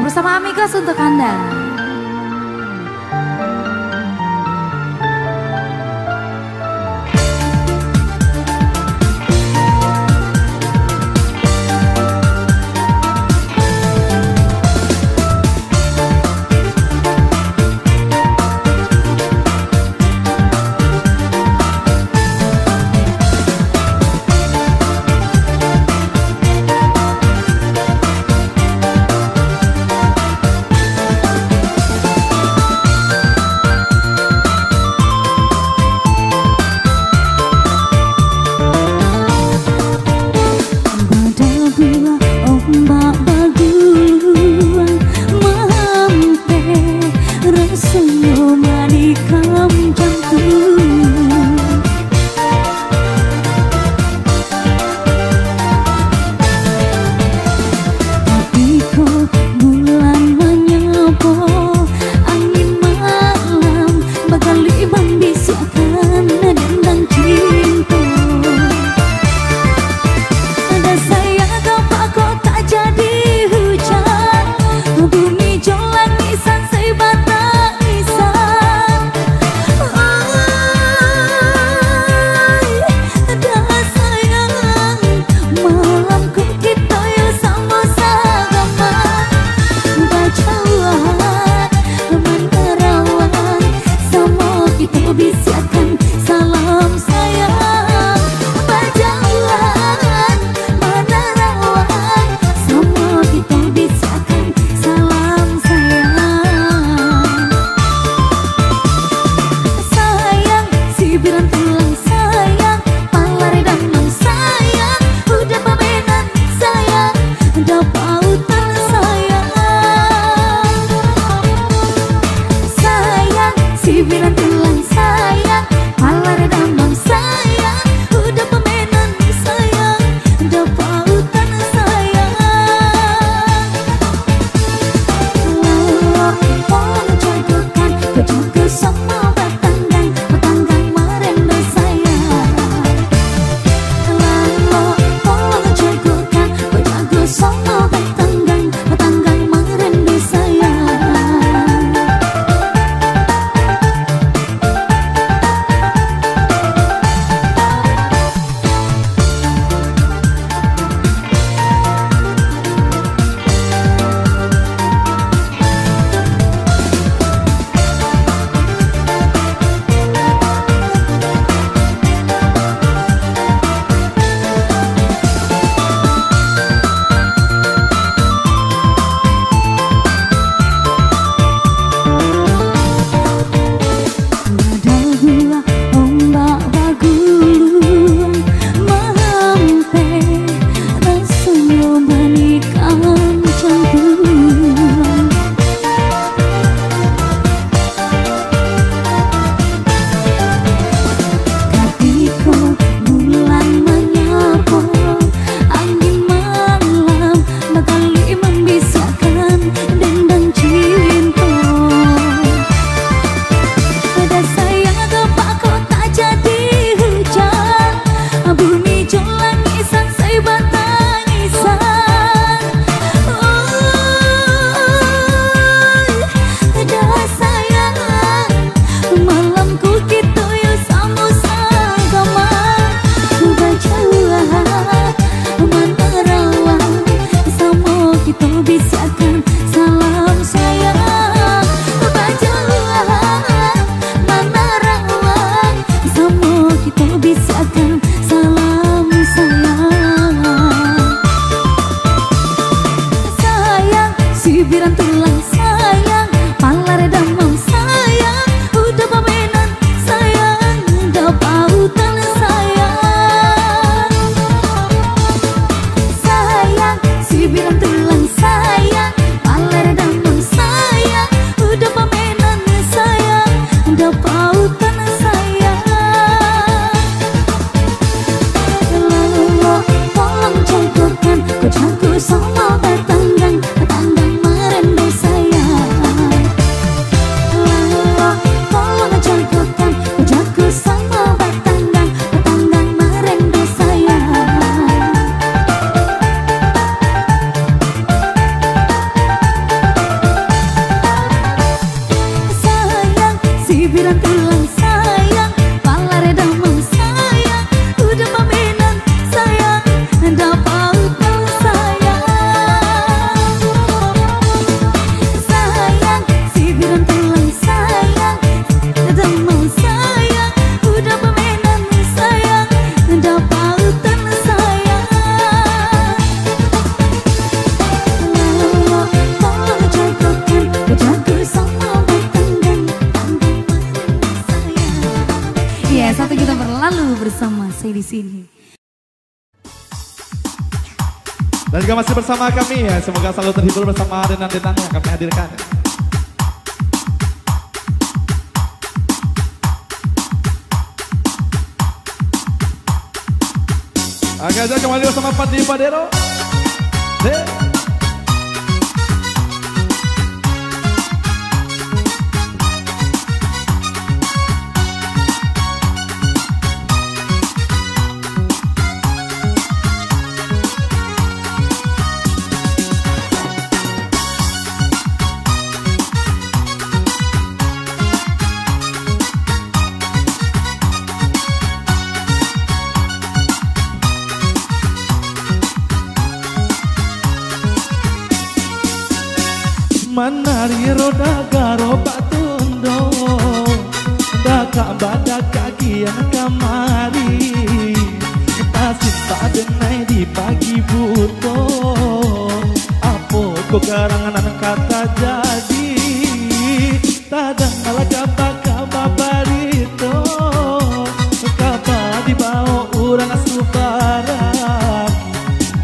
Bersama Amigos untuk Anda. selalu bersama saya di sini. Dan juga masih bersama kami ya, semoga selalu terhibur bersama denan-denan yang kami hadirkan. Oke aja kembali bersama Fadli Padero. Manari roda garo batundo daka badak kagian kamari tasik padenai di pagi buto apo ko garangan kata jadi tadang alaga baka barito kapa di bawah urang asubaran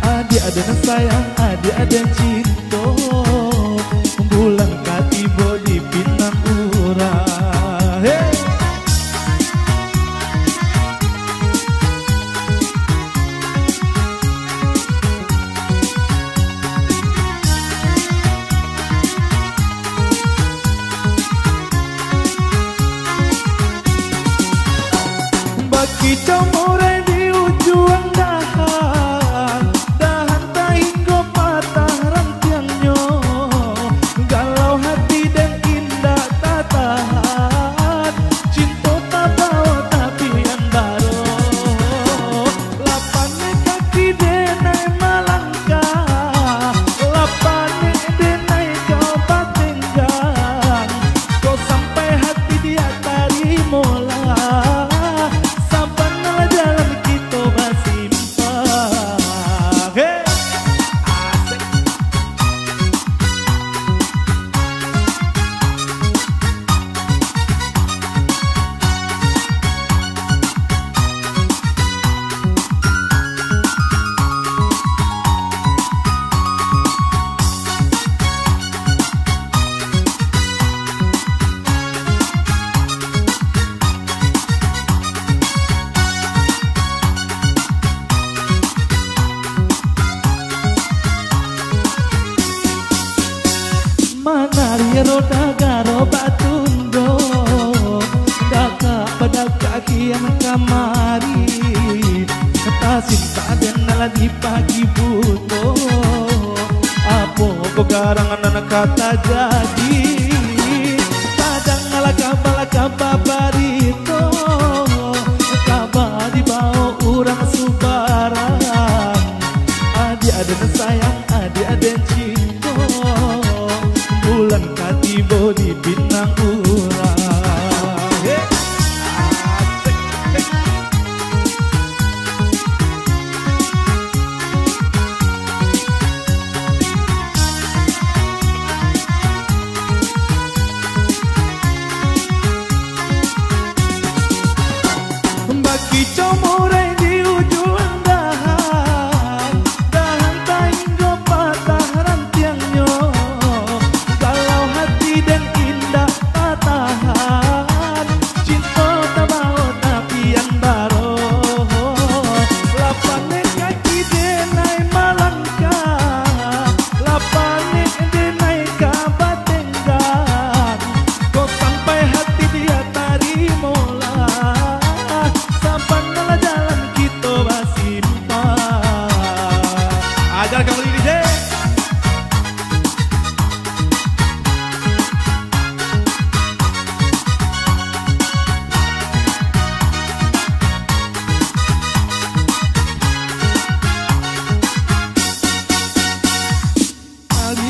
adi ada sayang adi ada cinta bulan katibo di Pinang Urah. Hey! Bagi camurai di ujung dahan dahan tak hingga patah rantiangnya. Galau hati dan indah tak tahan cinta tak bawa tapi yang baru lapane kaki denai malangkah lapane denai kau batenggang kau sampai hati dia tarimo lah saban lah jalan kita bersimpang. Hey! Asik. Manari roda garo batundo daka pada kakian kamari tasik padenala di pagi buto apo ko garangan anak kata jadi kadang ala kaba barito kaba di bawah urang subaran adi ada sayang adi ada cinta bulan katibo di Pinang Urah. Hey! Asik. Hey! Bagi camurai di ujung dahan dahan tak hingga patah rantiangnya. Galau hati dan indah tak tahan cinta tak bawa tapi yang baru lapane kaki denai malangkah lapane denai kabatenggang kau sampai hati dia tarimo lah saban lah jalan kita bersimpang. Ajar kembali DJ.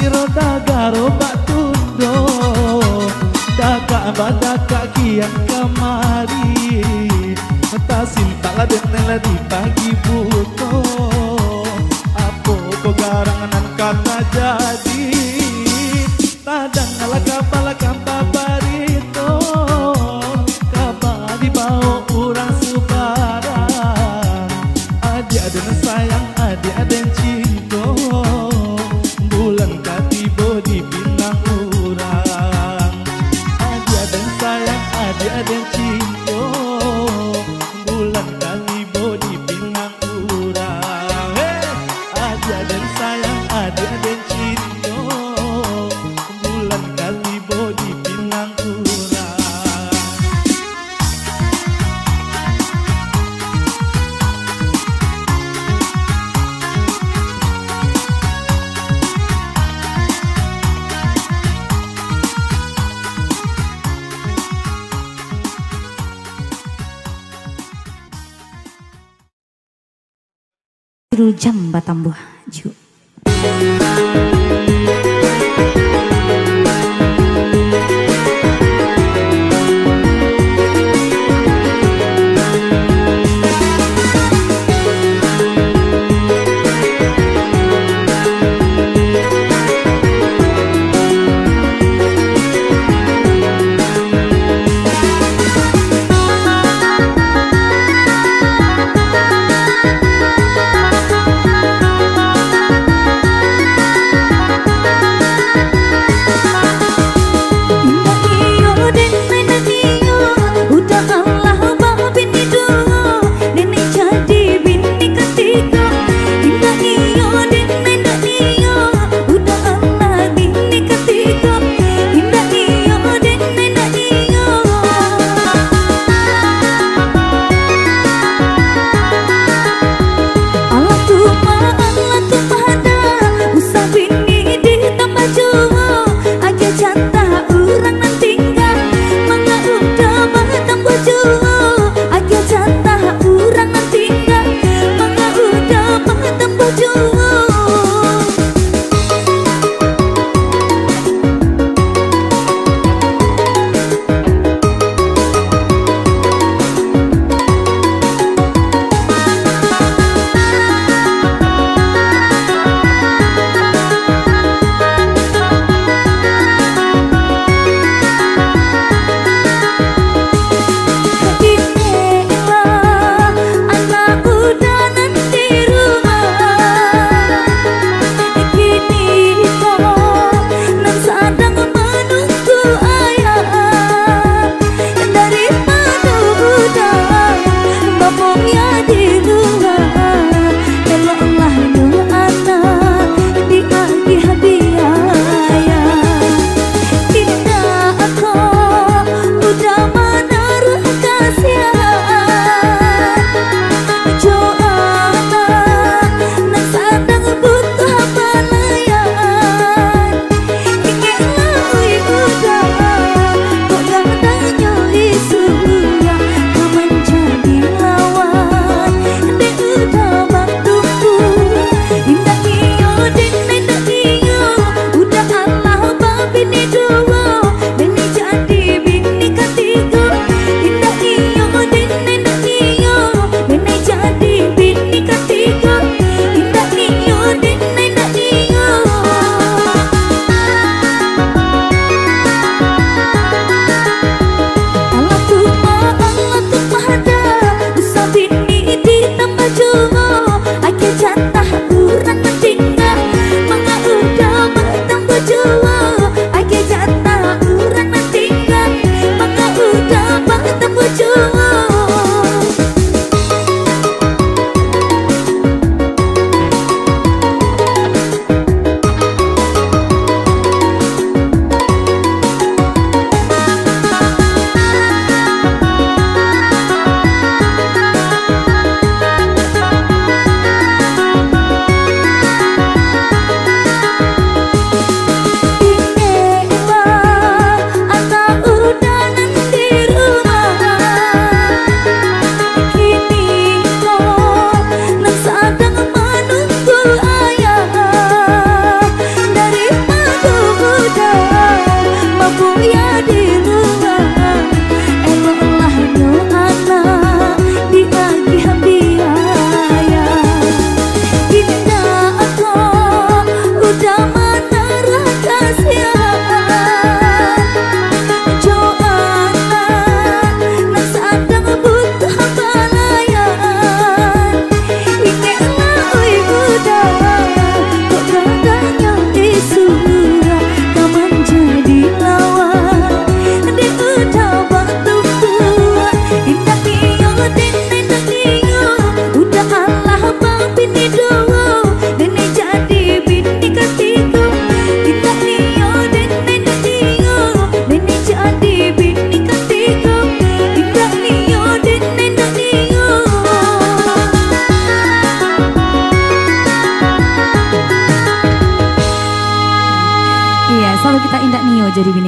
Roda garo batundo daka badak kakian kamari tasim tak denela di pagi buto apo ko garangan kata jadi tadang ala kapal barito kaba di bawah urang suba adia dan cinta bulan katiba di pinang urang. Adia dan sayang, adia dan cinta bulan katiba di pinang urang. Adia dan sayang, adia dan cinta bulan katiba di pinang urang. Jam Batambuh Ju.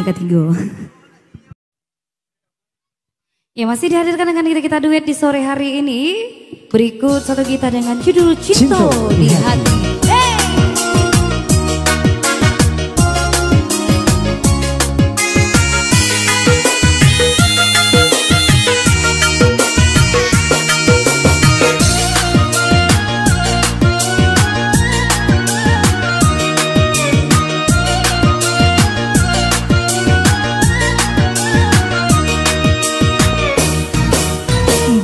ketiga. Ya masih dihadirkan dengan kita duet di sore hari ini. Berikut satu gitar dengan judul Cinta di Hati.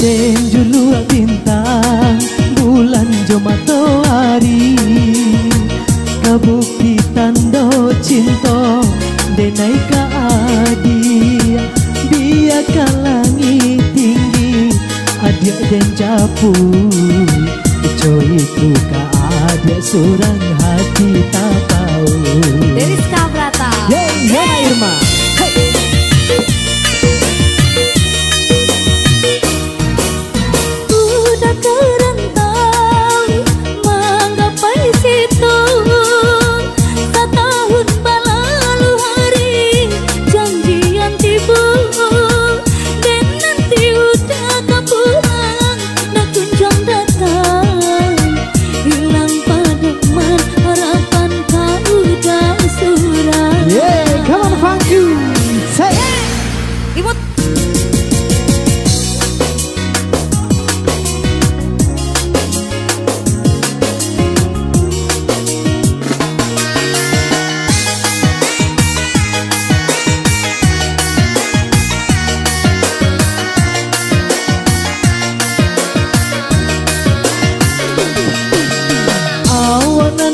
Den julu bintang bulan jo matahari kabukti tando cinta denai ka adi dia kalangi tinggi adia den japu coy itu ka adia surang hati tak tahu Dari Skabrata. yeah Irma hey.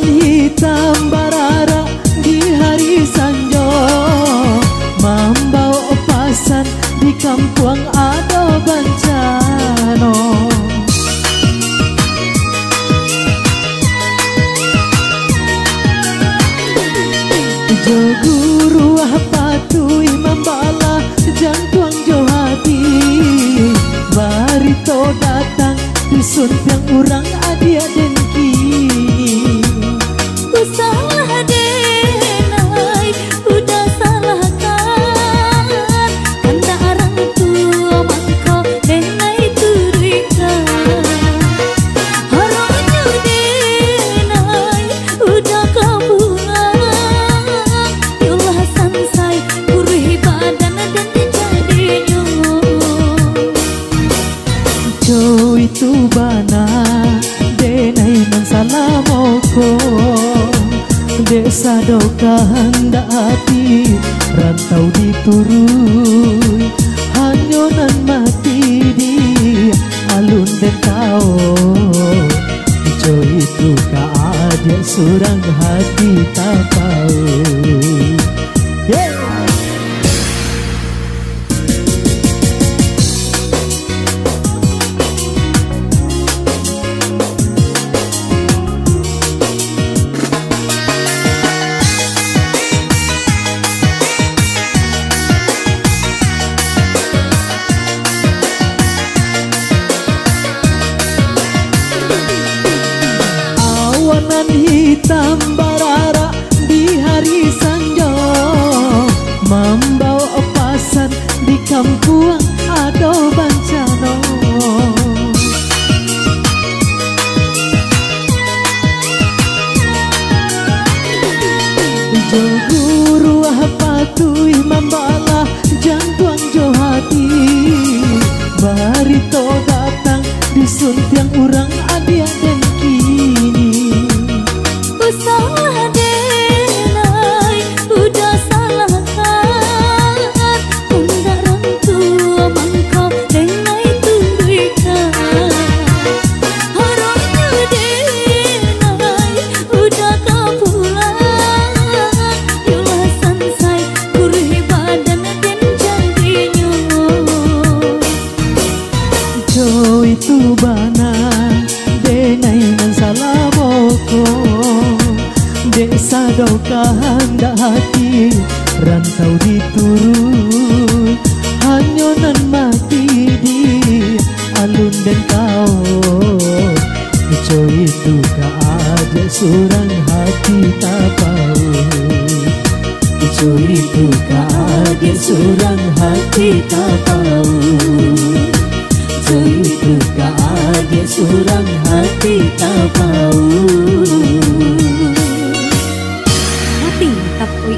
Hitam barara di hari sanjo membawa pasan di kampung ada bencana jo guru patui membala jantuang jo hati barito datang dusun yang urang adia dengki Salah denai, udah salah kan Kanda orang tua mangko denai turikan Harapnya denai, udah kabuang Yulah sansai, kurih badan dan jadinya Jo itu bana denai mansalah moko desa doka hendak hati rantau diturui hanyonan mati di alun dan kau jo itu ka ada surang hati tak tahu yeah. Hitam barara di hari sanjo membawa pasan di kampung ada bencana jo guru patui membala jantuang jo hati barito datang di suntiang urang adia dan kini Salah denai, udah salah kan Kanda orang tua mangko denai turikan Harapnya denai, udah kapulang Yulah sansai, kurih badan dan jadinya Jo itu bana denai nan salah moko desa doka hendak hati rantau diturun hanyonan mati di alun dan kau jo itu ka ada surang hati tak tahu Cuy itu kaget surang hati tak tahu. Cuy itu kaget surang hati tak tahu. Hati tapi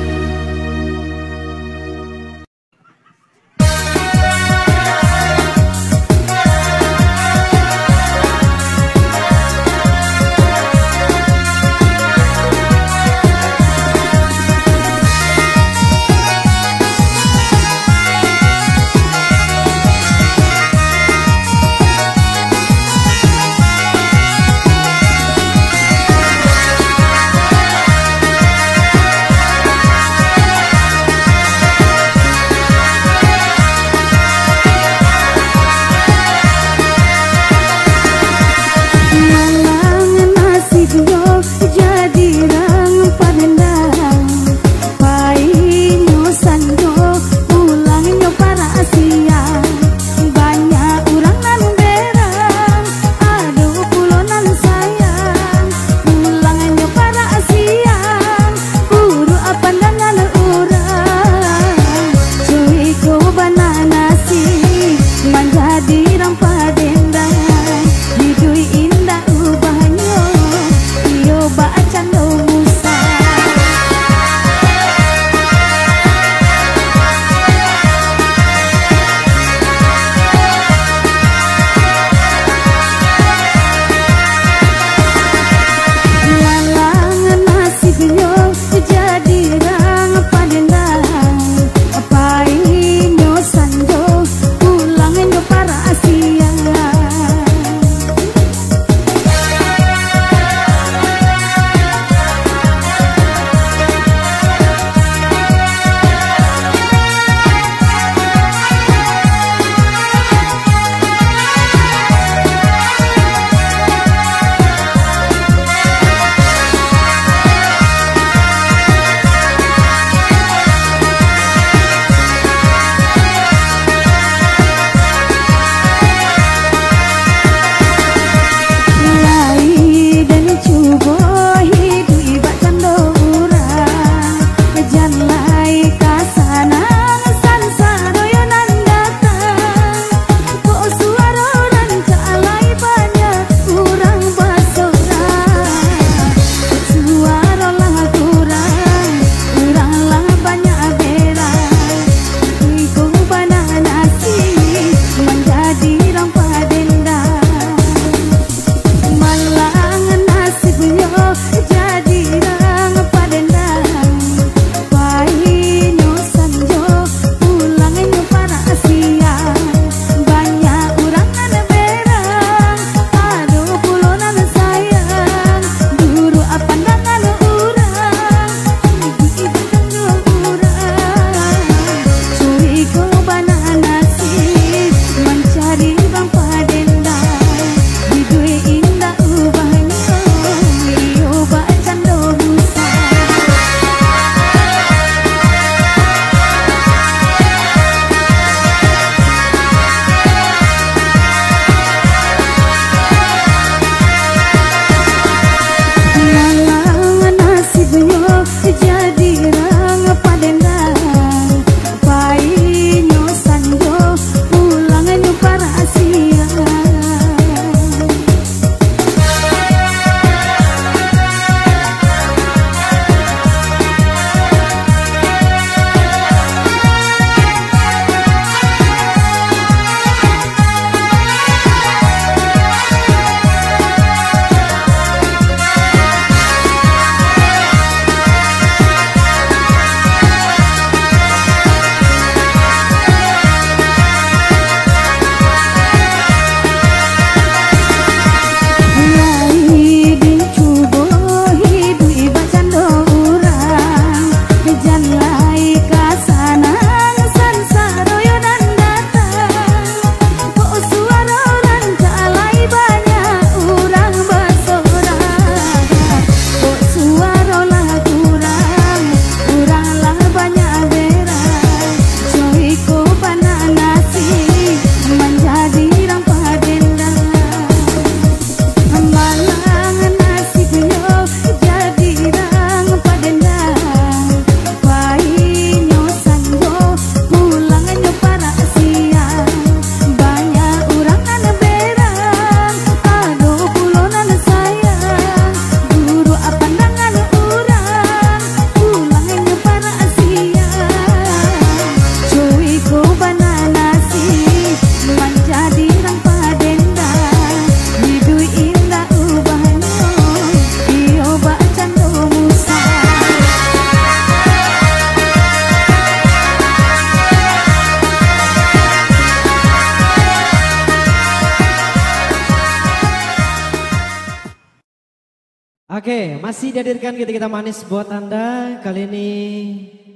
Oke, masih dihadirkan kita manis buat Anda. Kali ini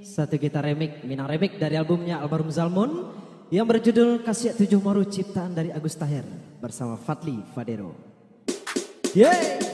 satu kita remix, Minang remix dari albumnya Almarhum Zalmun yang berjudul Kasih 7 Maru ciptaan dari Agus Tahir bersama Fadli Fadero. Yeay!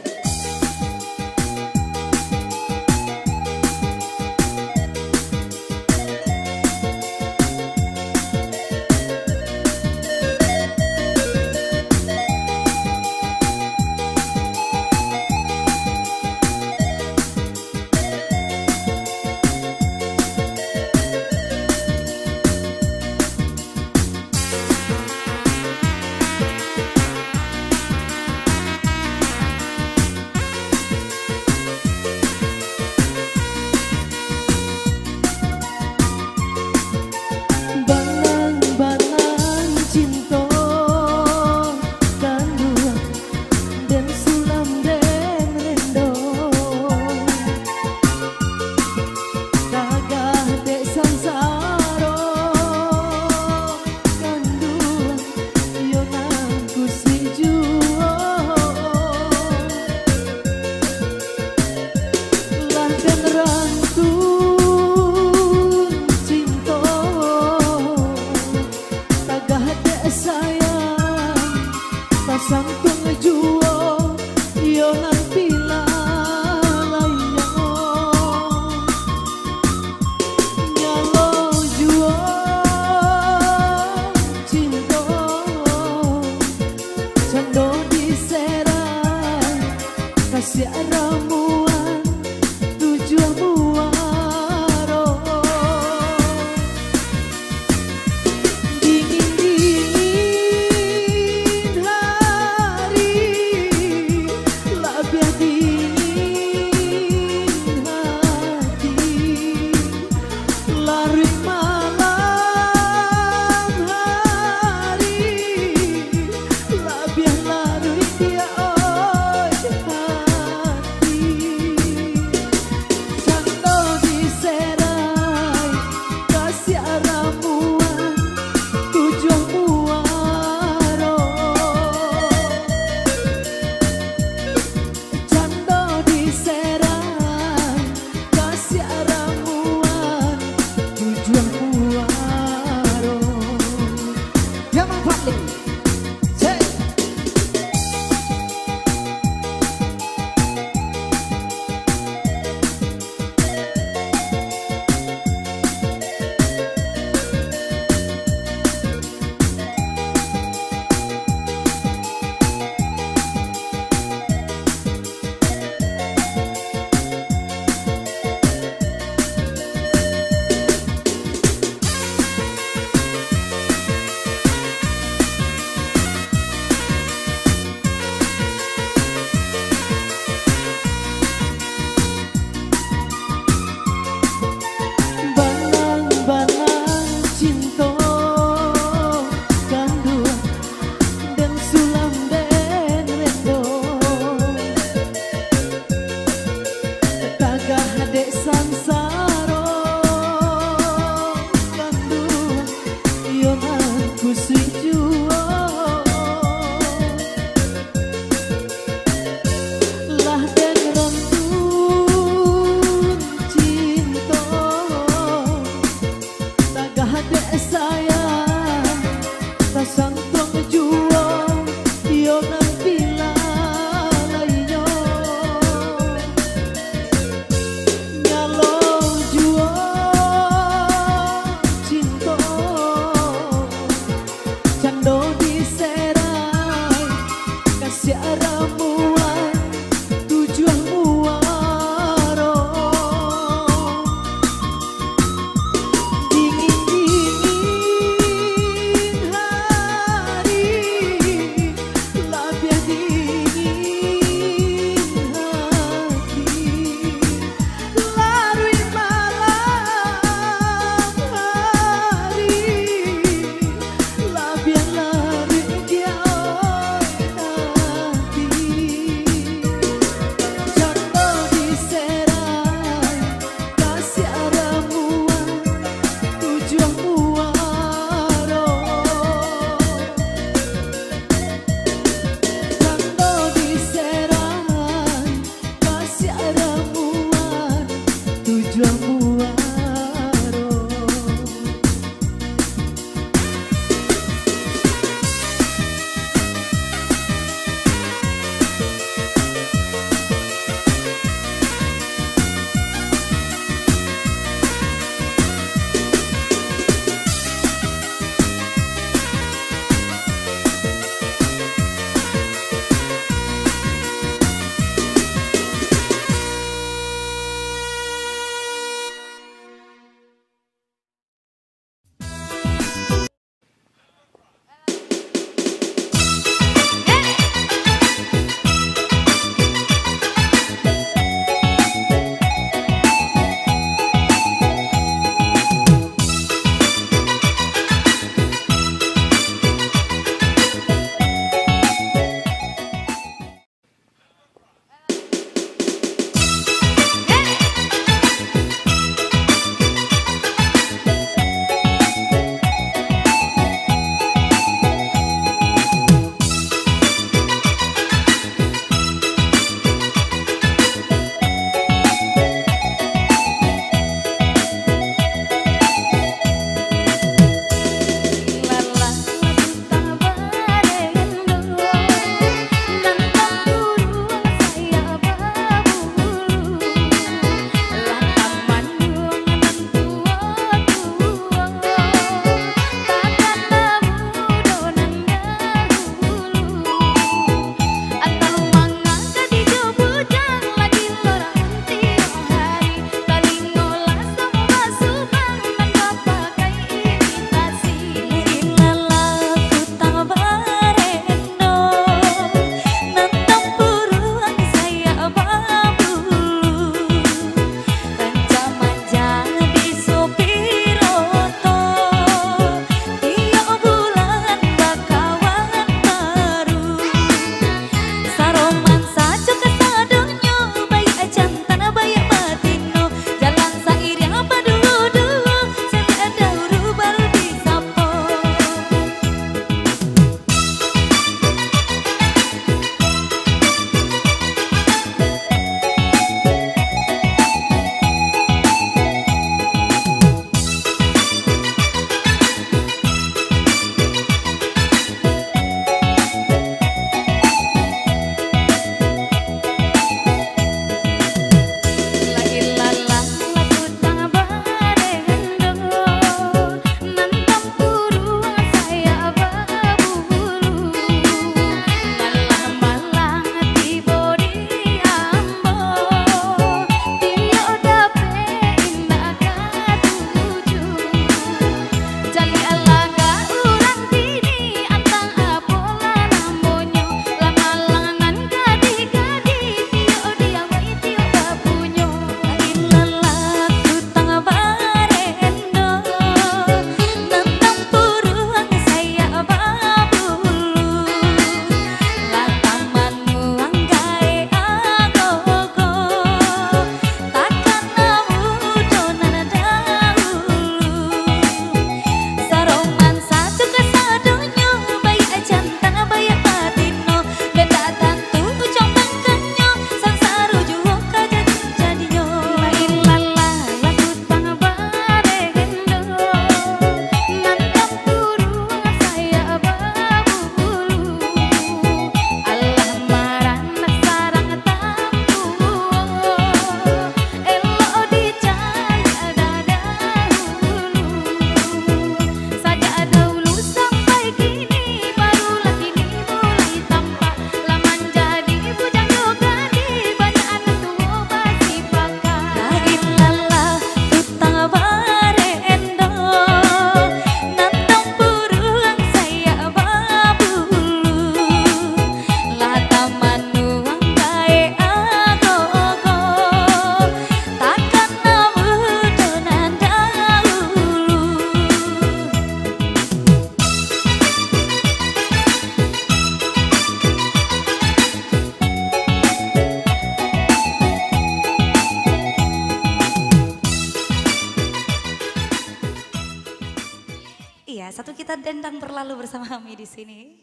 kita dendang berlalu bersama kami di sini.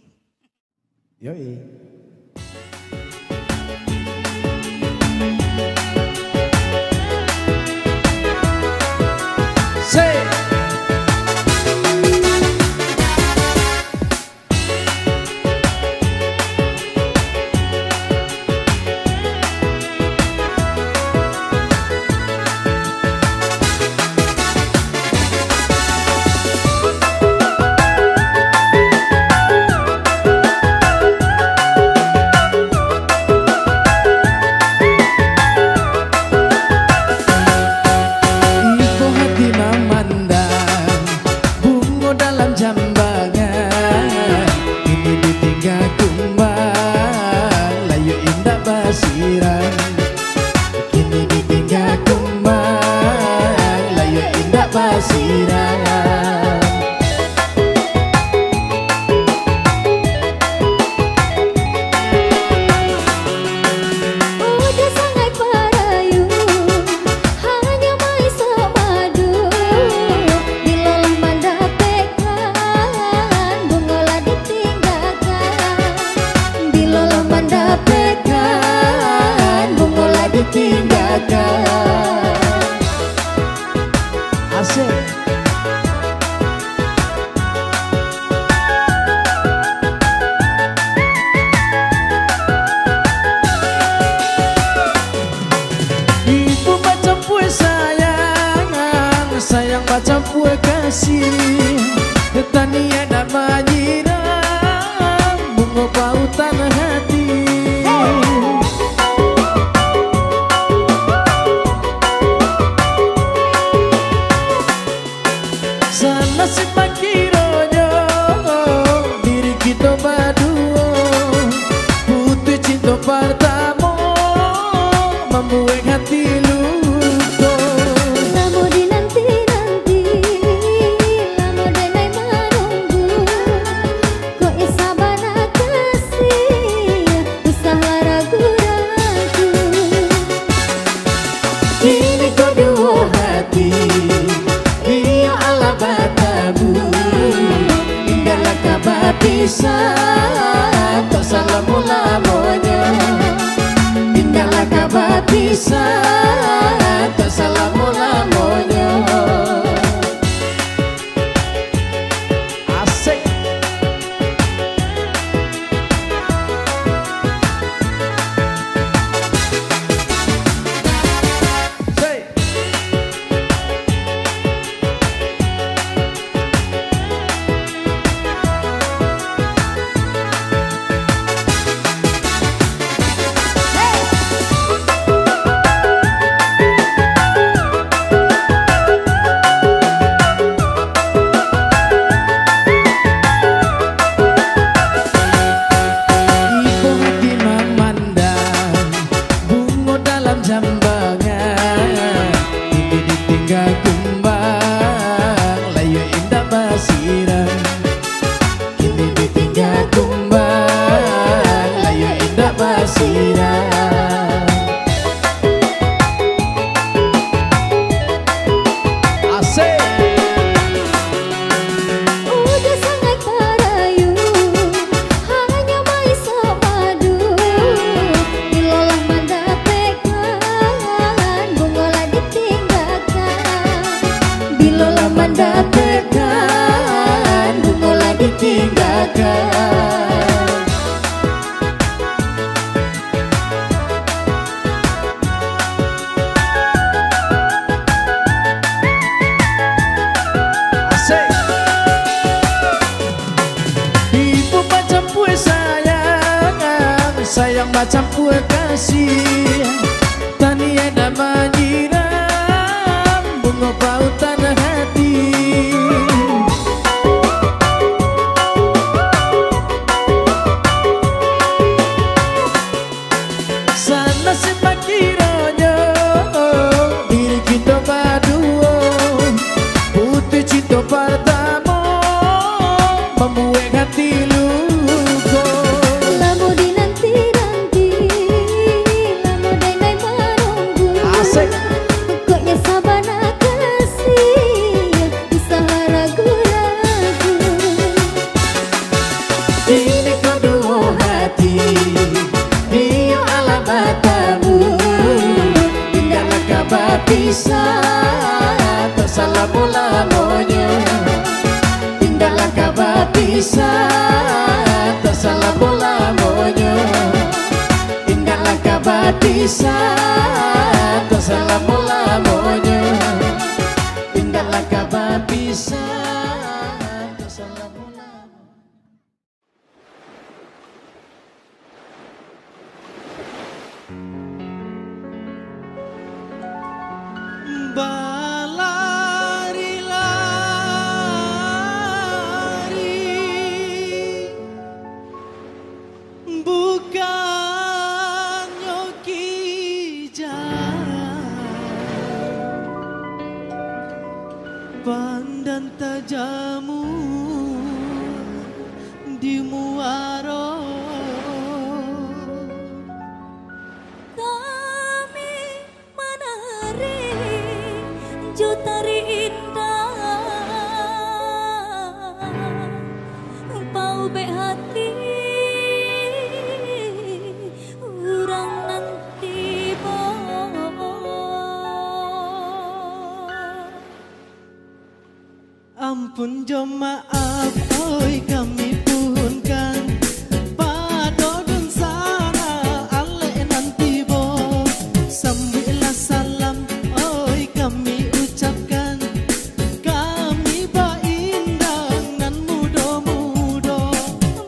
Yoi. Sayang macam kue kasih tania nama nyiram bunga pautan hati sana sepakirannya diri kita berdua putih cinta pertama membuat hati luka. Pokoknya sabana kasih bisa tersalah mula-munya. Indahlah kabar bisa tersalah mula-munya. Indahlah kabar bisa tersalah mula-munya. Indahlah kabar bisa tersalah mula-munya. Balari-lari bukan nyoki pandang tajamu di muaro. Kami menari jutari indah, pau be hati urang nanti Ampun jo maaf oi kami pun kan pado dun sana ale nanti bo sambilah salam oi kami ucapkan kami ba indang nan mudo-mudo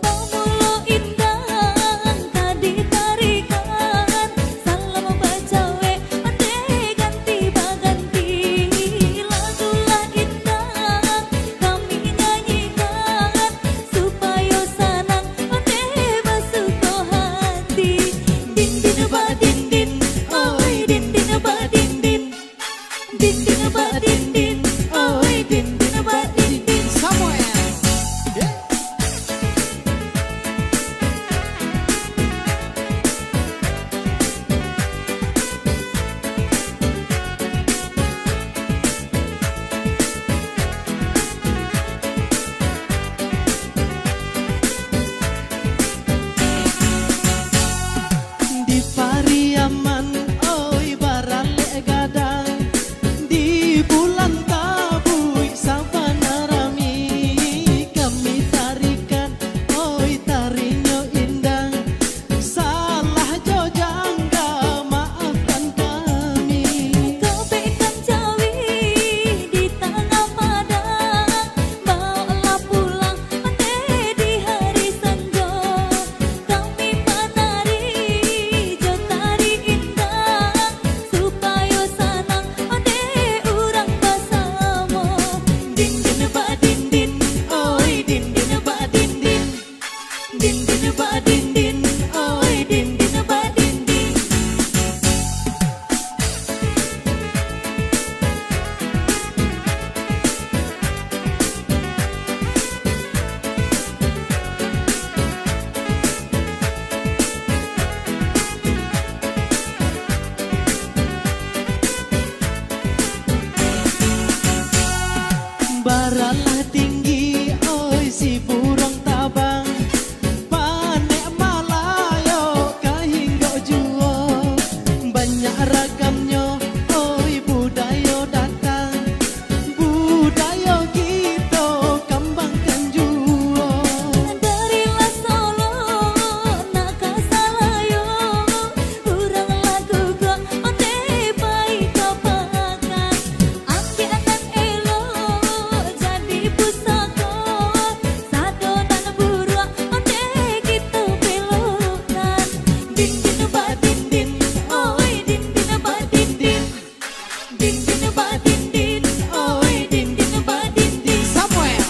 Bamulo indah tadi tarikan salam bacawe ate ganti baganti lagulah indah kami nyanyikan supaya sanang ate basuko hati din din ba din din oi din din ba din din din din ba din din oi din din ba din din Samuel. di Pariaman oi barale gadang di bulan tabui sabana rami kami tarikan oi tarinyo indang salah jo jangga maafkan kami. Kau pekan jawi di tengah padang, bawalah pulang ate di hari senja. Kami menari jotari indah, supaya sanang ate urang bersama. Din din ba din din, oi din din ba din din, din din ba din din, oi din din ba din din. Baralah tinggi oi si burung tabang panek malayo kahinggo juo banyak ragamnya oi budaya datang budaya kita kembangkan juo. Darilah Solo nak kasalayo urang lagu gak ote baik kapakan aki akan elo jadi pusaka sadonan buruak ote kita belokan din din ba din din oi din din ba din din din din ba din din oi din din ba din din Samuel.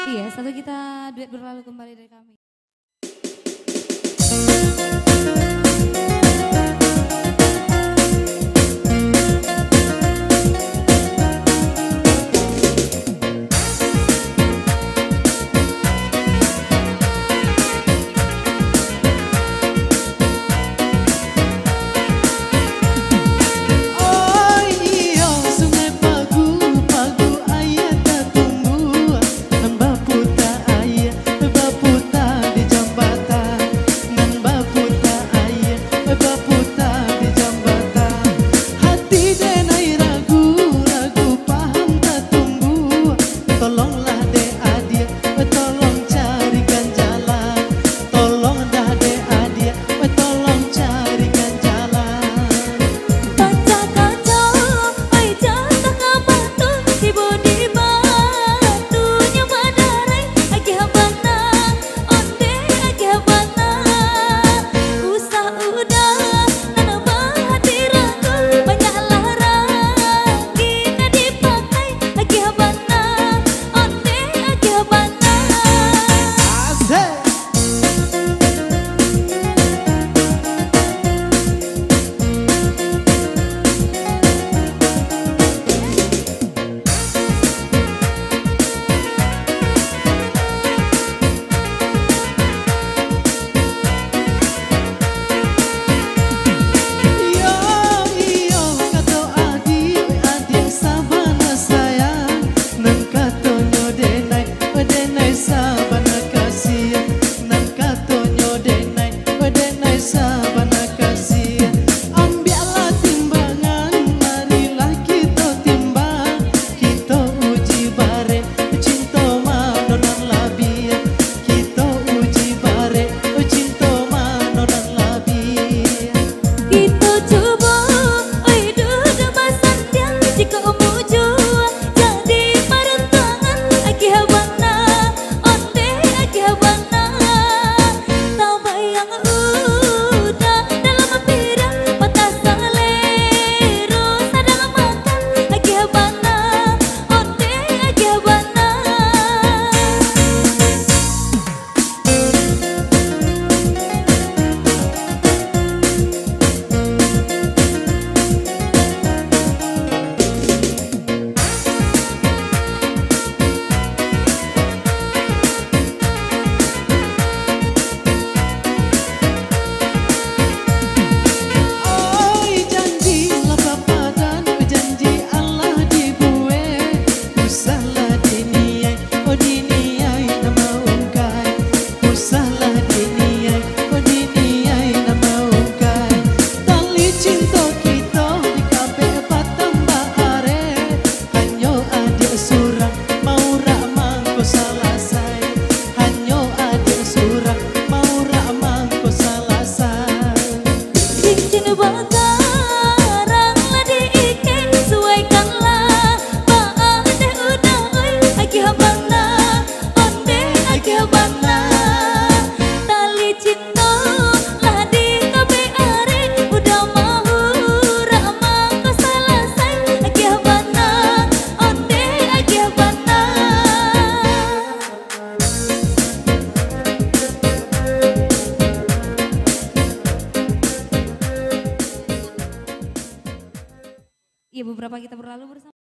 Iya, satu kita duet berlalu kembali dari kami. beberapa kita berlalu bersama.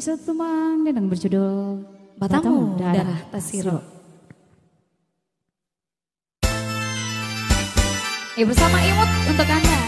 Bisa tumang dan berjudul Batamu Darah Tasiro. Bersama Imut untuk Anda.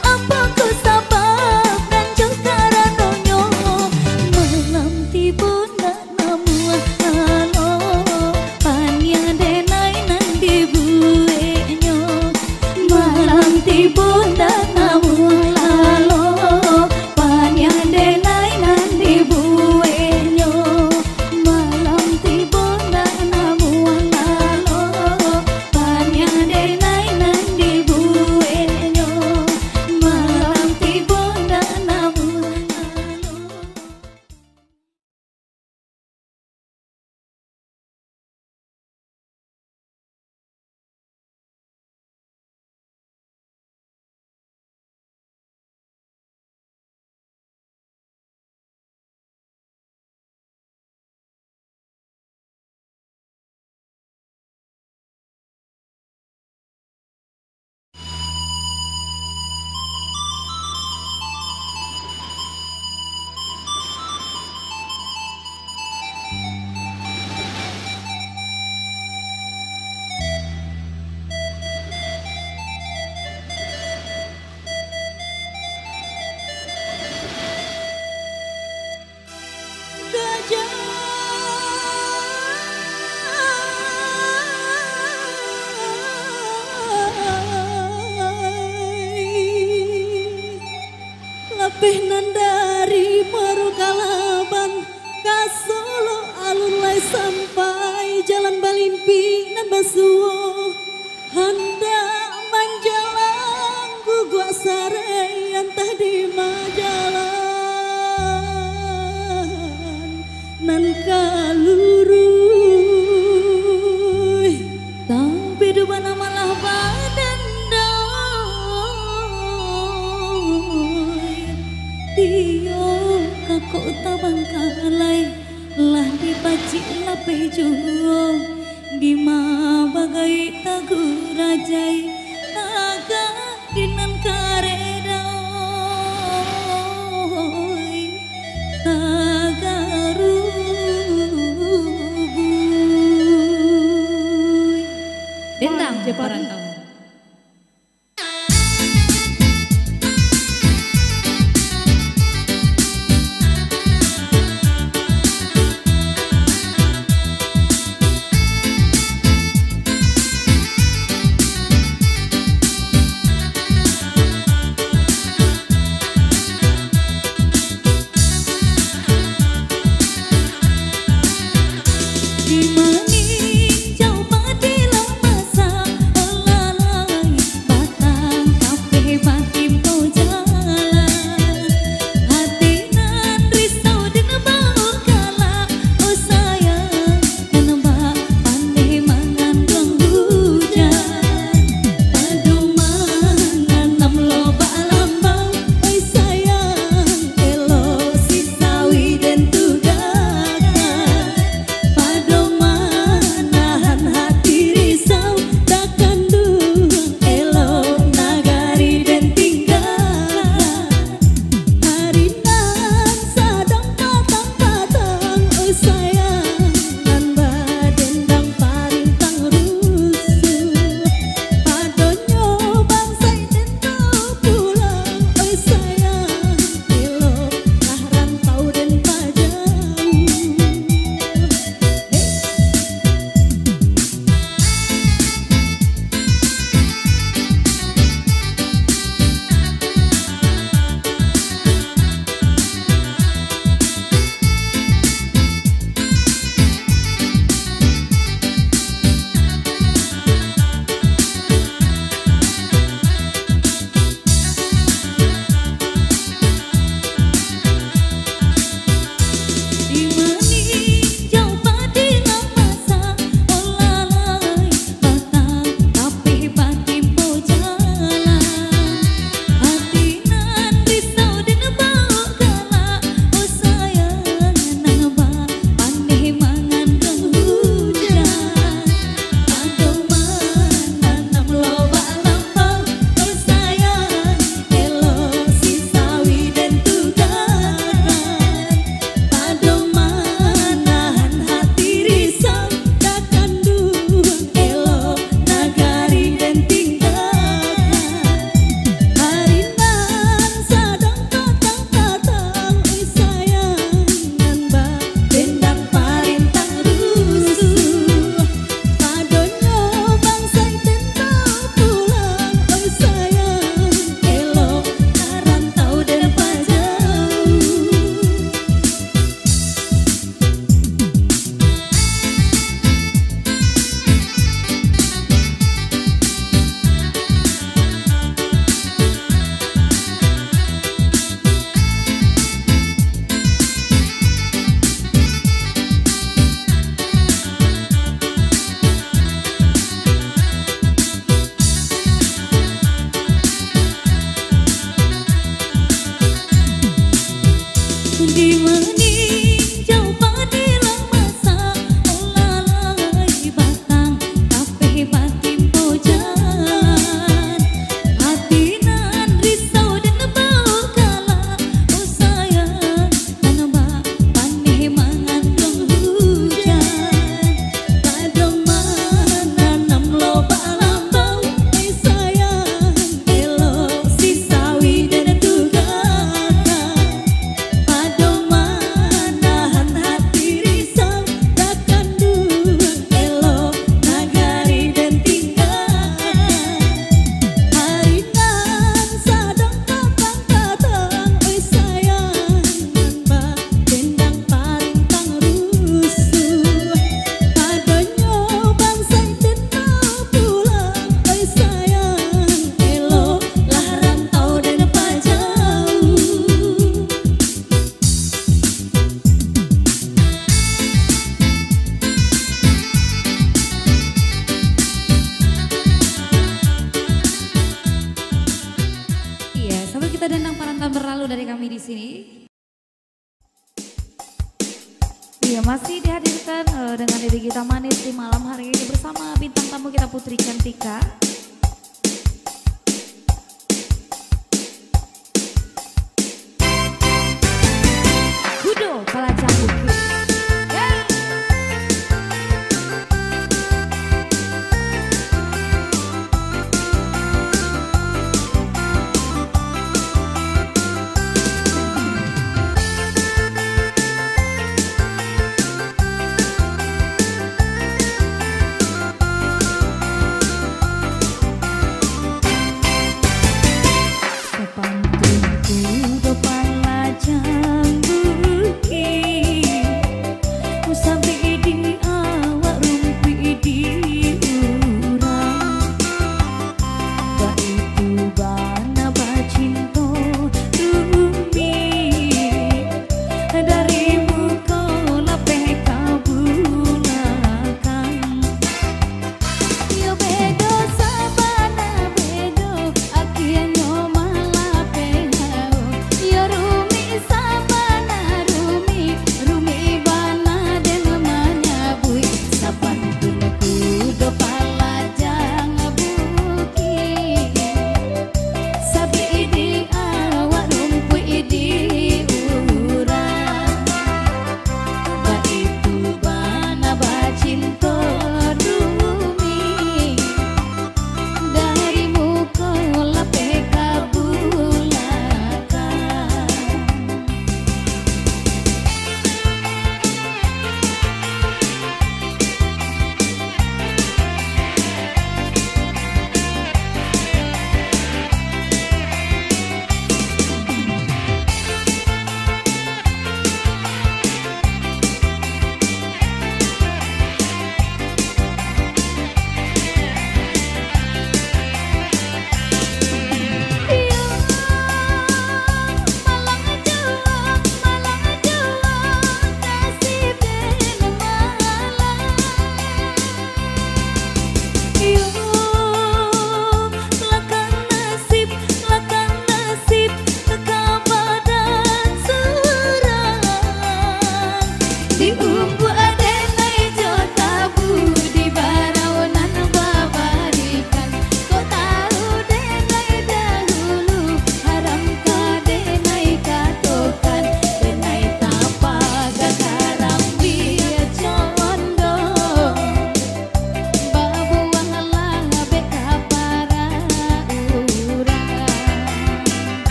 Apa ku sabab dan juga Lapeh nandari maru kalaban ka Solo alulai sampai jalan Balimpi nan Basuwo hendak manjalang gugua sare entah di majalan nan kaluruy tapi dubana malah badan Tio kakok tabang kalai lah dipacik lape juo di ma bagai tagu rajai naga dinan karedoy tagarubuy Dendang Parantau. Iya, masih dihadirkan dengan diri kita manis di malam hari ini bersama bintang tamu kita Putri Cantika. Kudo Palacang Bukit.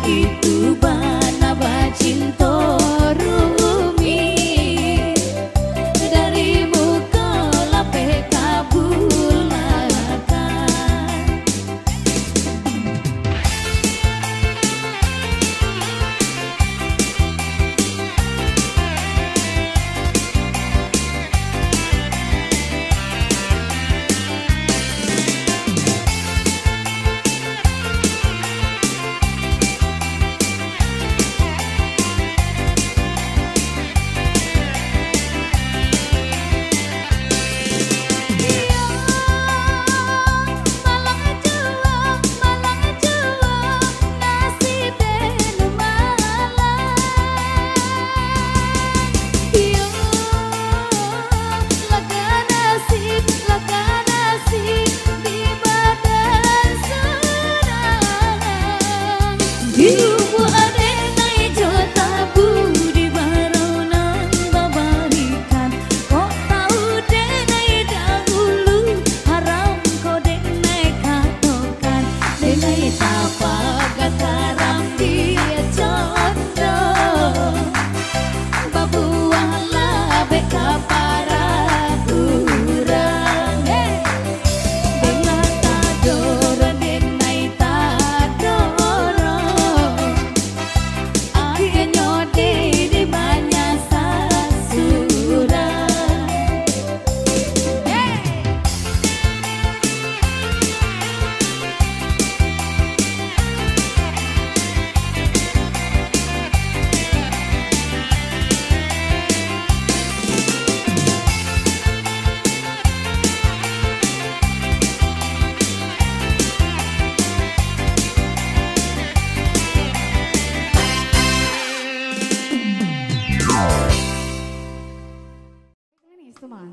Itu bana bacinto rumi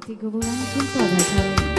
3 bulan cinta dah cari.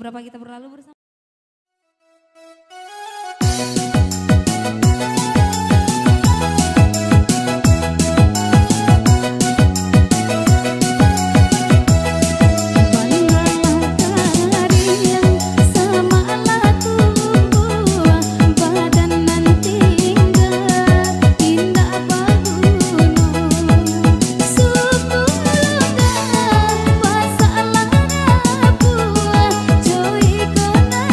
beberapa kita berlalu bersama. Joy kona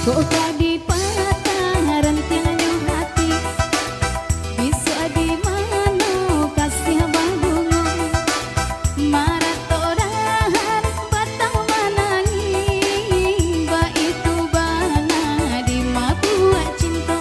Kok di patah rentiannya hati, bisa di mana kasih babungo, marat torahan batang manangi, ba itu bana di mabua cinta.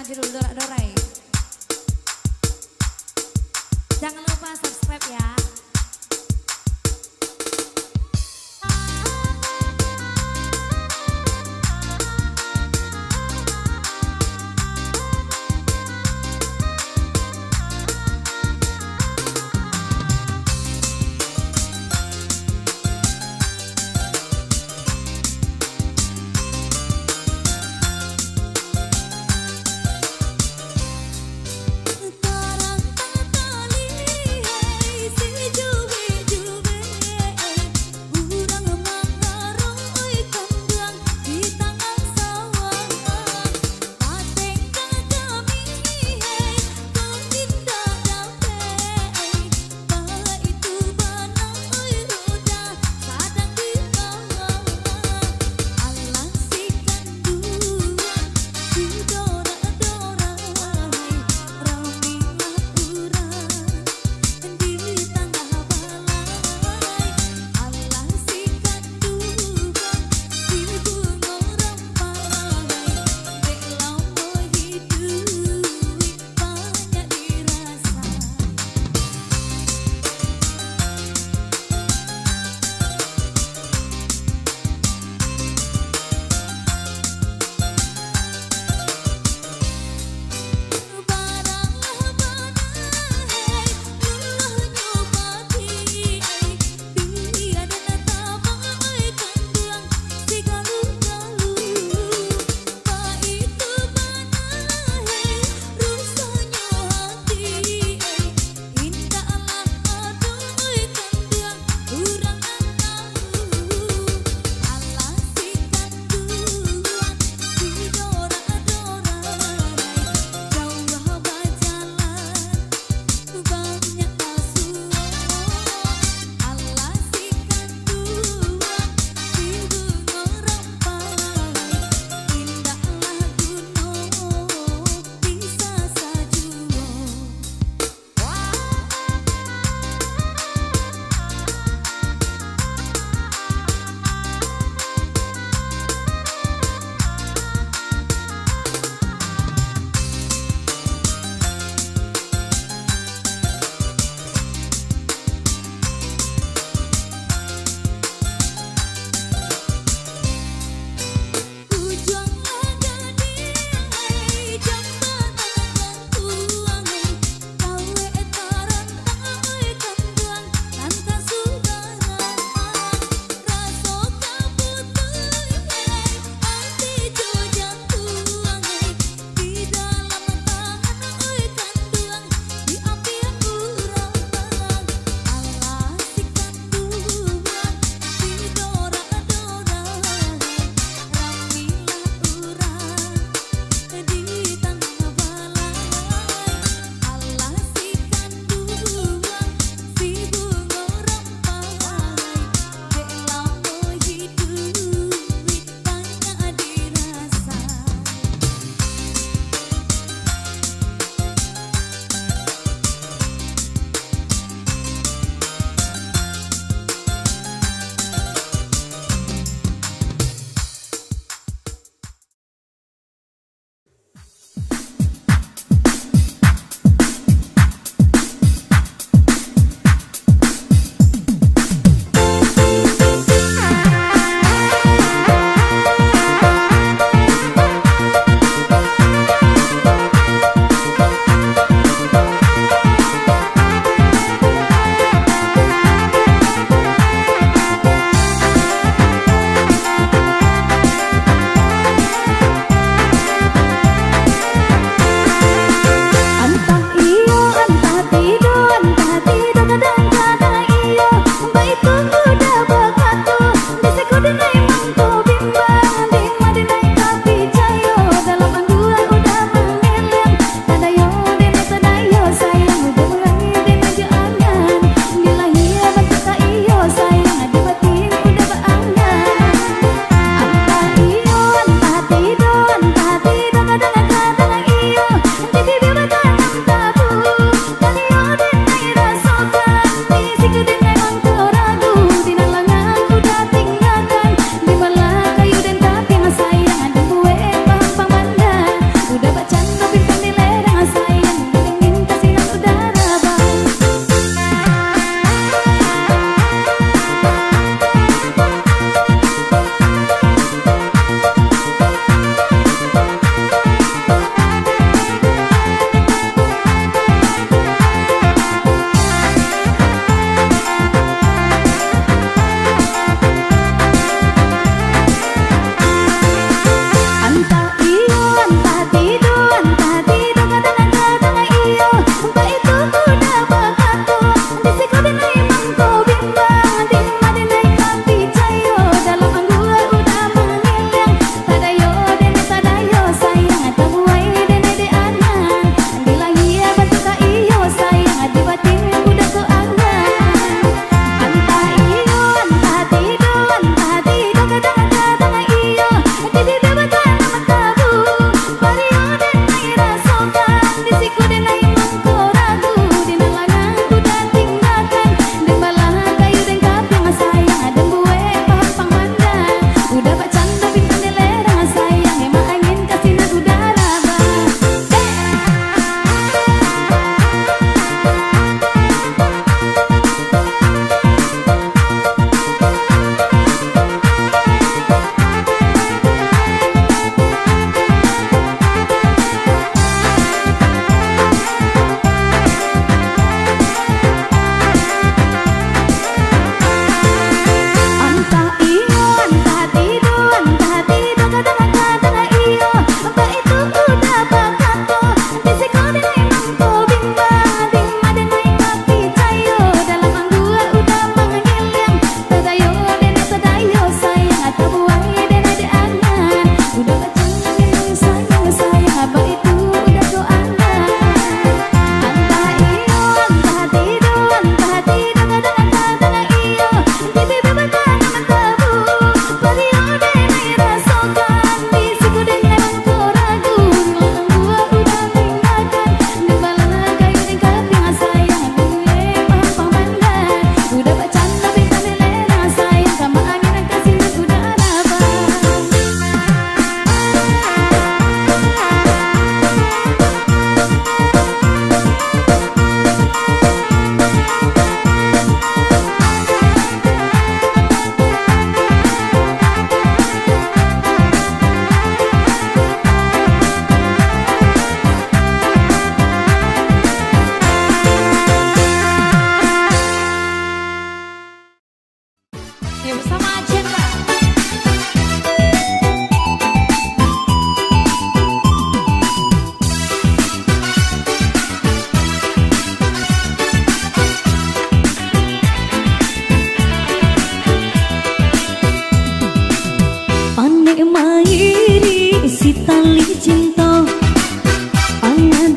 judul Dorak-Dorai. Jangan lupa subscribe ya.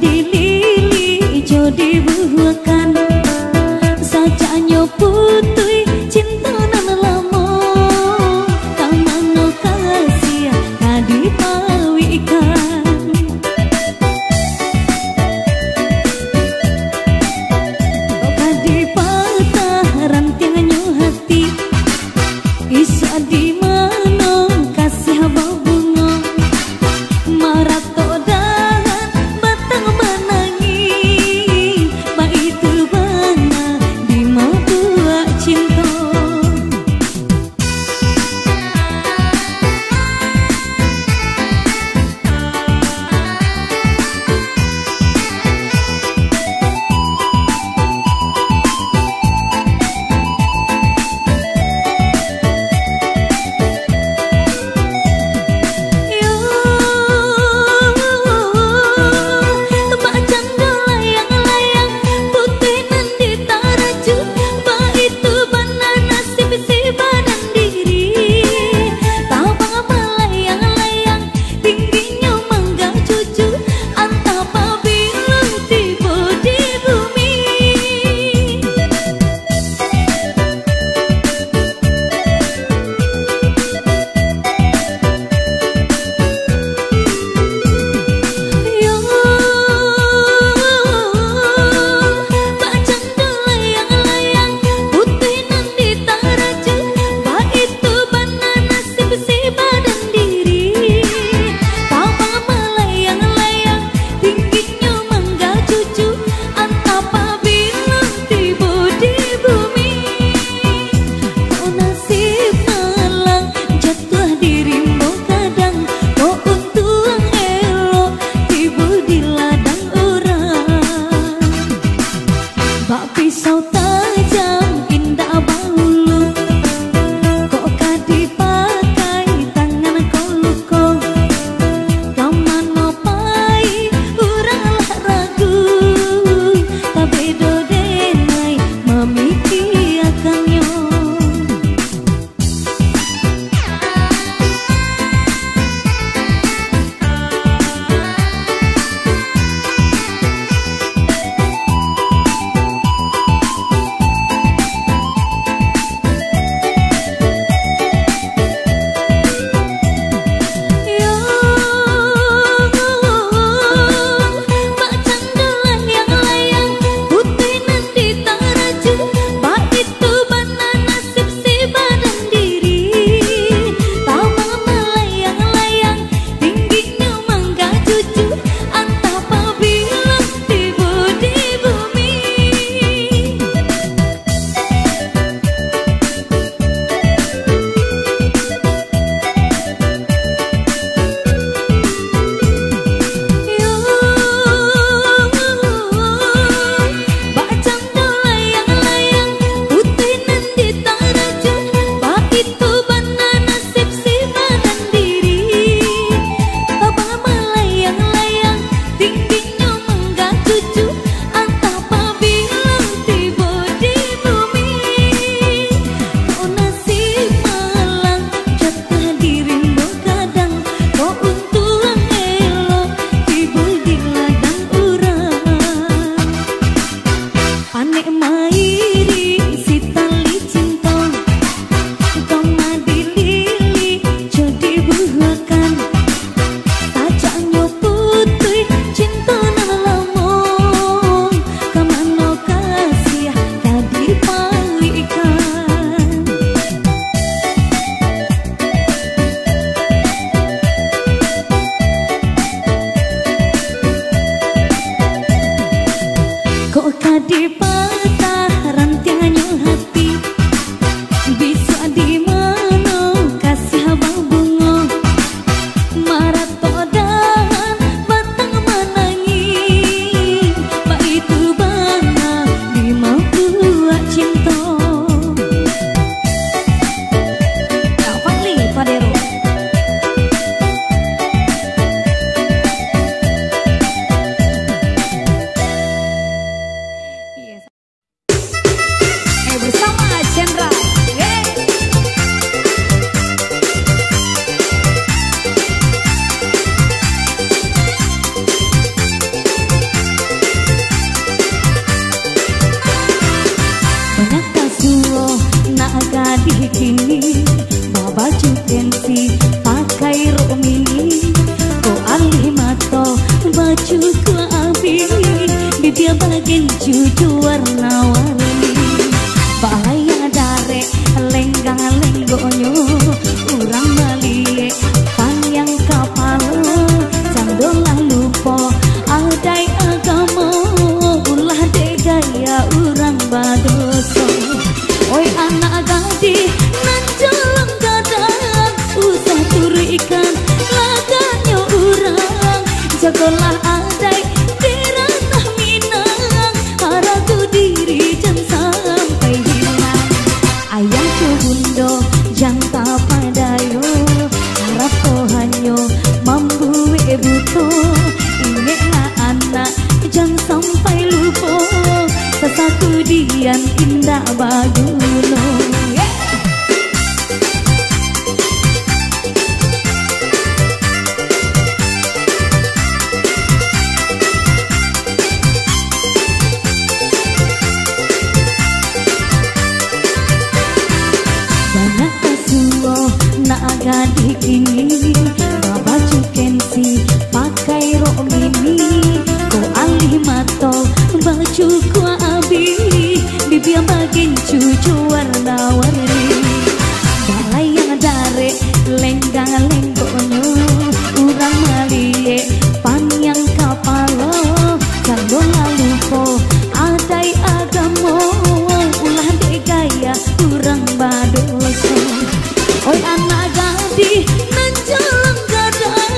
dilili jodi buahkan sajaknya putui cinta nan lama kamano kasih tadi pawikan kadi patah rantingnya hati isa di mana kasih bau bunga marat pisau tajam indah bulu kok kadi pakai tangan koluko kamano pai urang lah ragu tabedo denai mamiki akanyo kok kadi patah rantingnya hati bisa di mana kasih abang bunga marat todan batang menangis pak itu bana di mau buat cinta apa li padero yes. bibir bagian cucu warna-warni. Bahaya dare lenggang lenggonyo, urang malie panjang kapalo, candolah lupo adai agama, ulah de gaya urang badoso. Oi anak gadi nan jalan gadang, usah turu ikan laganya urang, jagolah adai di ranah Minang, haraku diri jangan sampai hilang. Ayahku bundo jangka padayo, harap Tuhanyo membuat buto, ingatlah anak jangan sampai lupa, sesatu dian indah bagulo. Banyak kasuo nak gadi kini, baba cukensi pakai rok mini, ko alih mato baju ku abi, bibir bagian cucu warna-warni. Bahaya dare lenggang lenggonyo, urang malie panjang kapalo, candolah lupo adai agamo, ulah de gaya urang badoso. Oi anak gadi nan jalan gadang,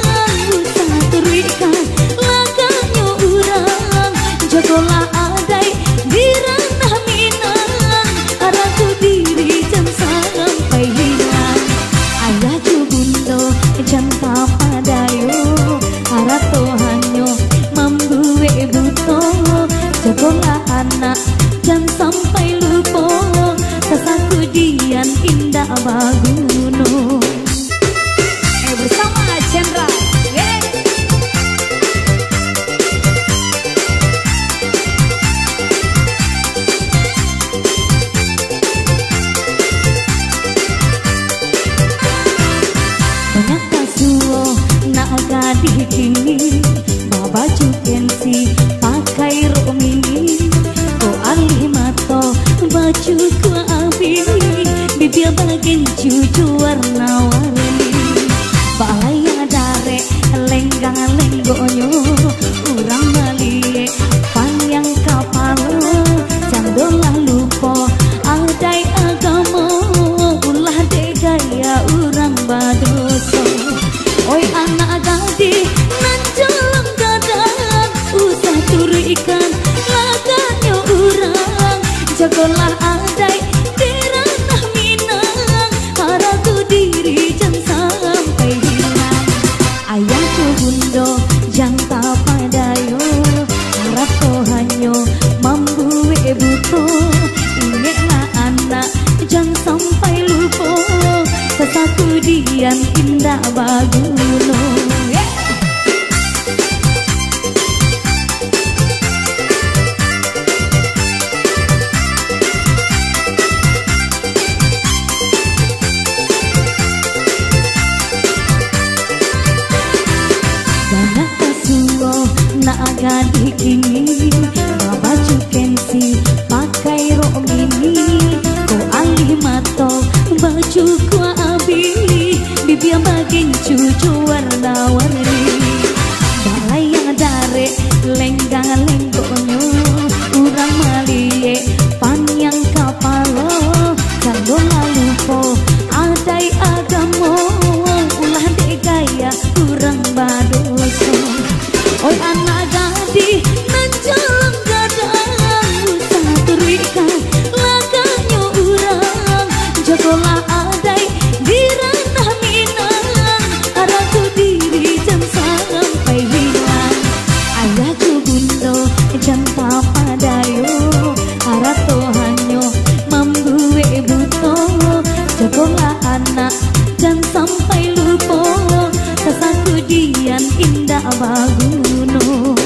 usah turikan laganya urang, jagolah adai di ranah Minang, haraku diri jangan sampai hilang. Ayah cubundo jangka padayo, harap Tuhanyo membuat buto, jagolah anak jangan sampai lupa, sesatu dian indah baguno. Bersama Chandra, banyak kasuo nak gadi kini, baba cukensi pakai rok mini, ko alih mato baju ku abi, bibir bagian cucu warna-warni. Bahaya dare lenggang lenggonyo, urang malie panjang kapalo, candolah lupo adai agama, ulah de gaya urang badoso. Oi anak gadi nan jalan gadang, usah turu ikan laganya urang, jagolah adai di ranah Minang, haraku diri jangan sampai hilang. Ayahku bundo jangka padayo, harap Tuhanyo membuat buto, ingatlah anak jangan sampai lupa, sesatu dian indah bagulo. Banyak kasuo nak gadi kini, baba cukensi pakai rok mini, ko alih mato baju ku abi, bibir bagian cucu warna-warni. Bahaya dare lenggang lenggonyo, urang malie panjang kapalo, candolah lupo adai agamo, ulah de gaya urang badoso. Oi anak gadi nan jalan gadang, usah turikan laganya urang, jagolah adai di ranah Minang, haraku diri jangan sampai hilang. Ayahku bundo jangka padayo, harap Tuhanyo membuat buto, jagolah anak jangan sampai lupa, sesatu dian indah baguno.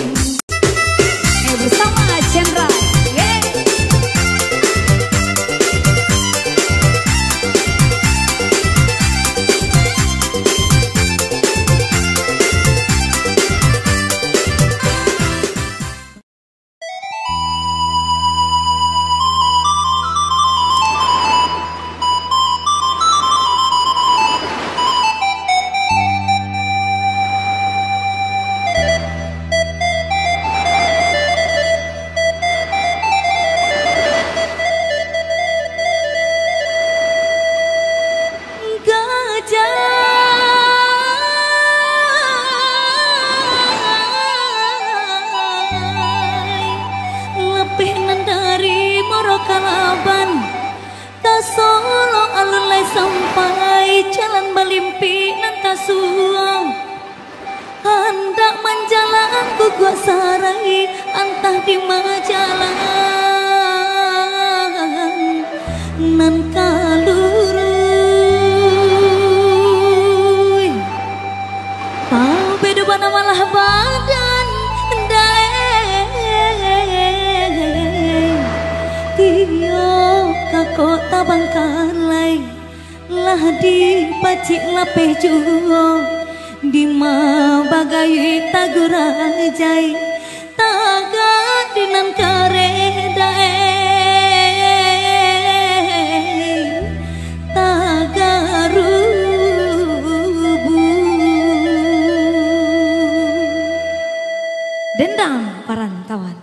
Moro Kalaban ta Solo alulai sampai jalan Balimpi nanta suang hendak menjalan ku gua sarai antah di majalah nan kalurui tau bedo bana malah badan Tio ke kota Bangkalai lah di pacik lapeh juo di ma bagai tagurajai taga dinan karedai tagarubu dendang Parantawan.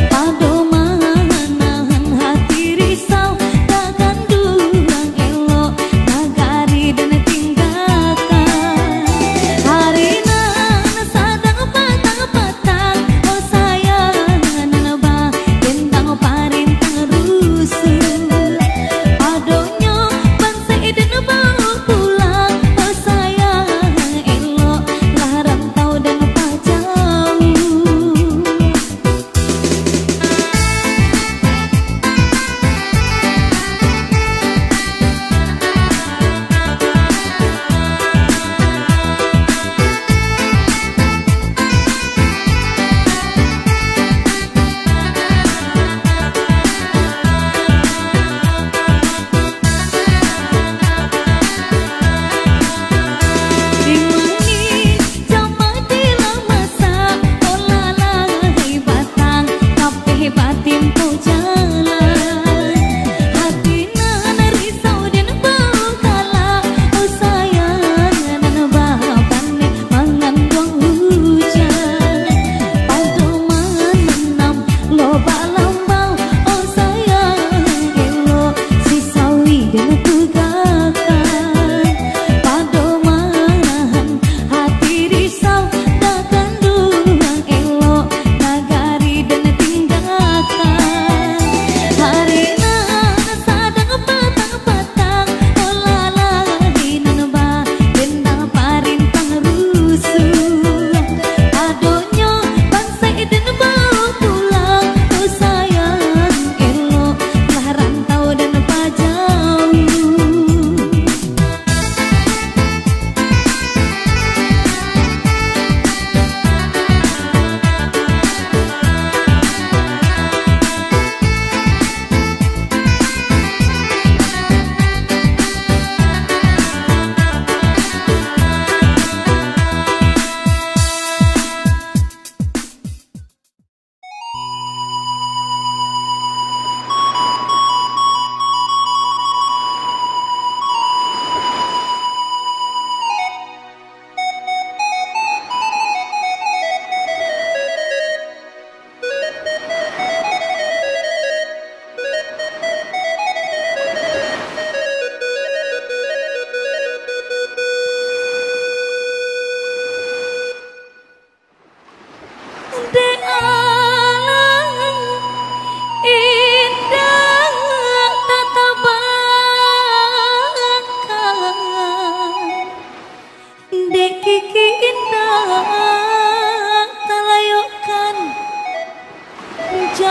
Padoma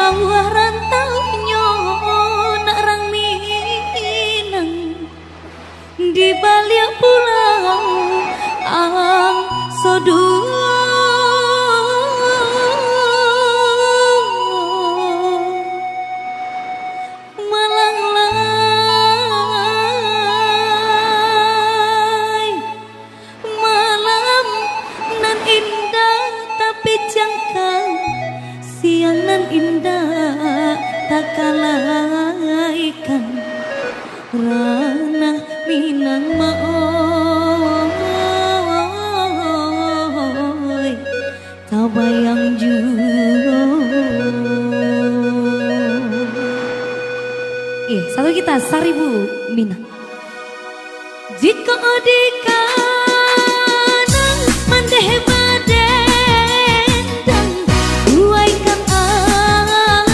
Kawah rantaunya nak rang Minang di balik pulau ang sodua malang lai malam nan indah tapi jangkau siang nan indah tak kalaikan ranah Minang maoy tabayang juga. Satu kita 1000 Minang. Jika dikanang mandeh badendang buaikan anak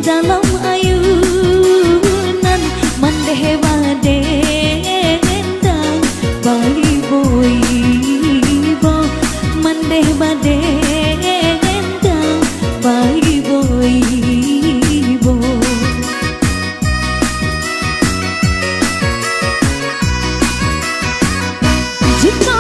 dalam ayunan mandeh badendang bayi boy bo mandeh badendang bayi boy bo. Jika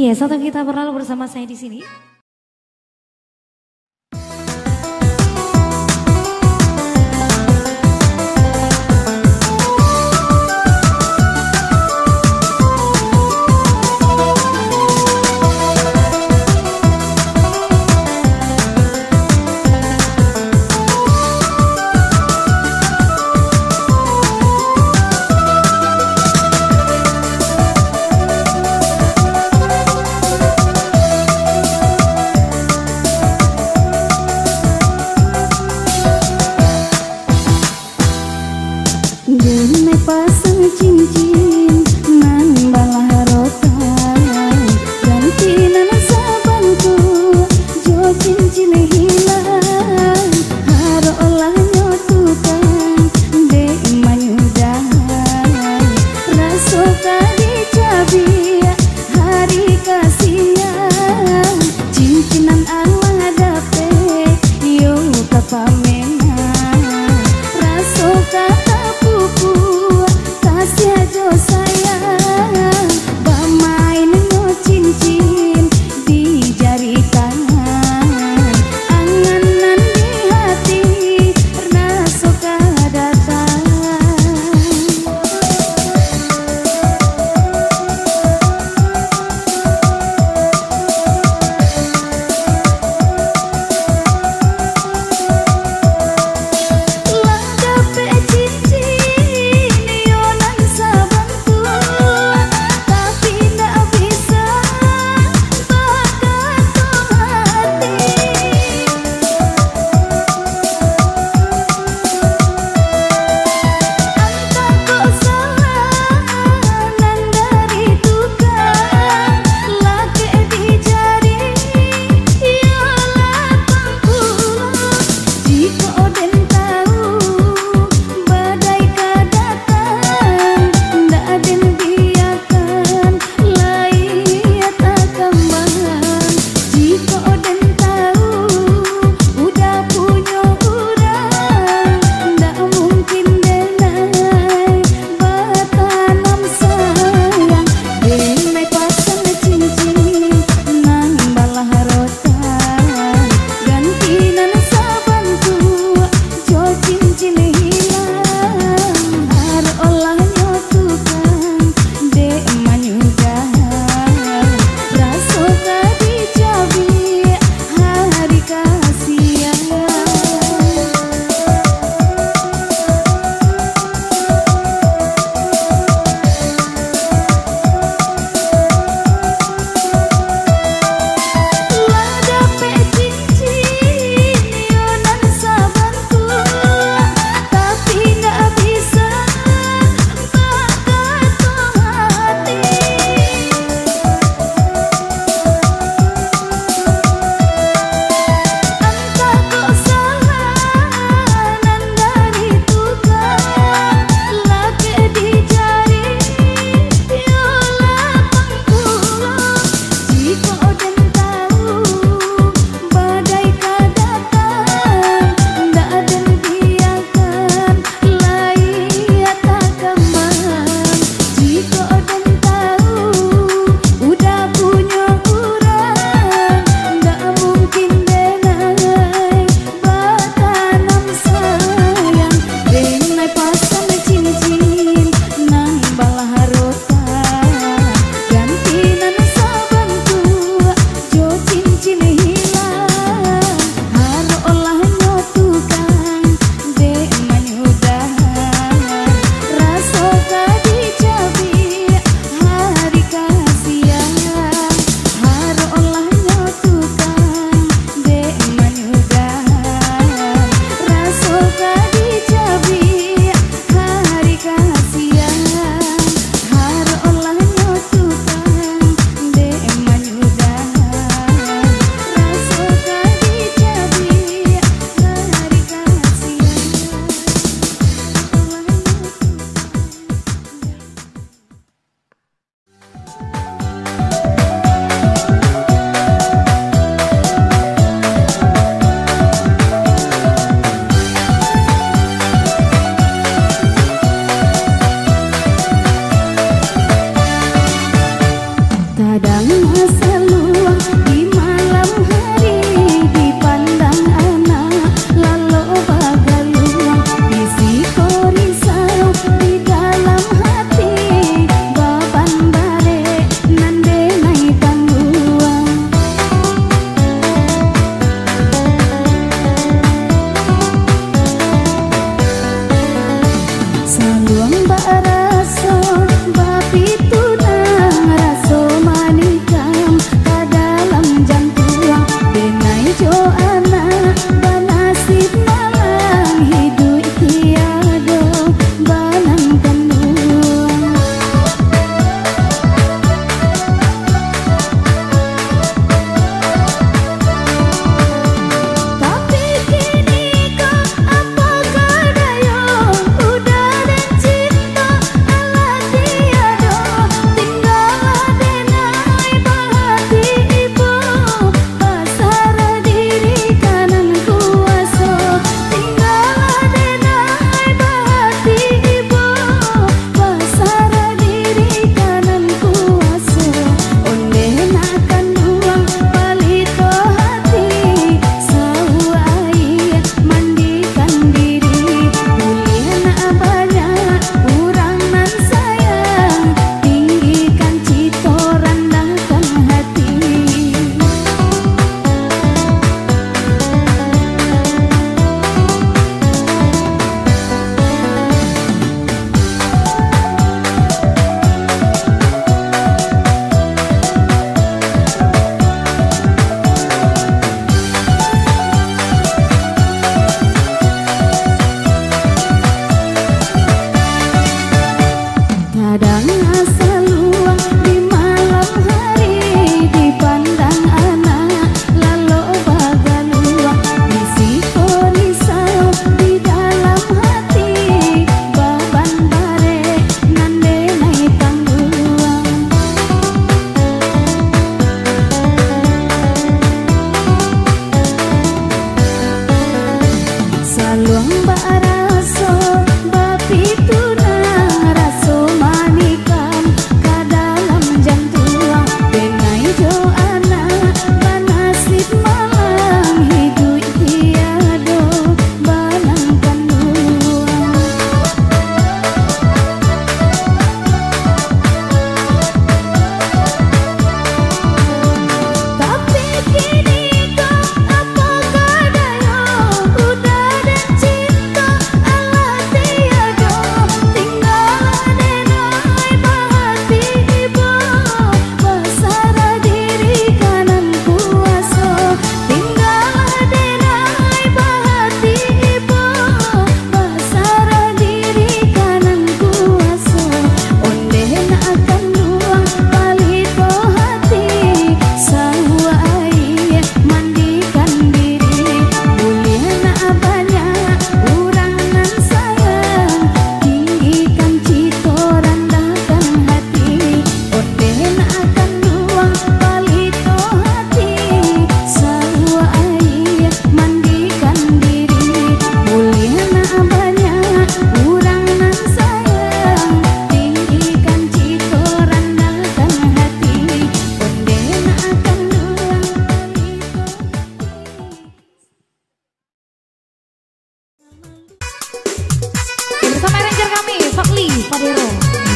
Iya, satu kita berlalu bersama saya di sini.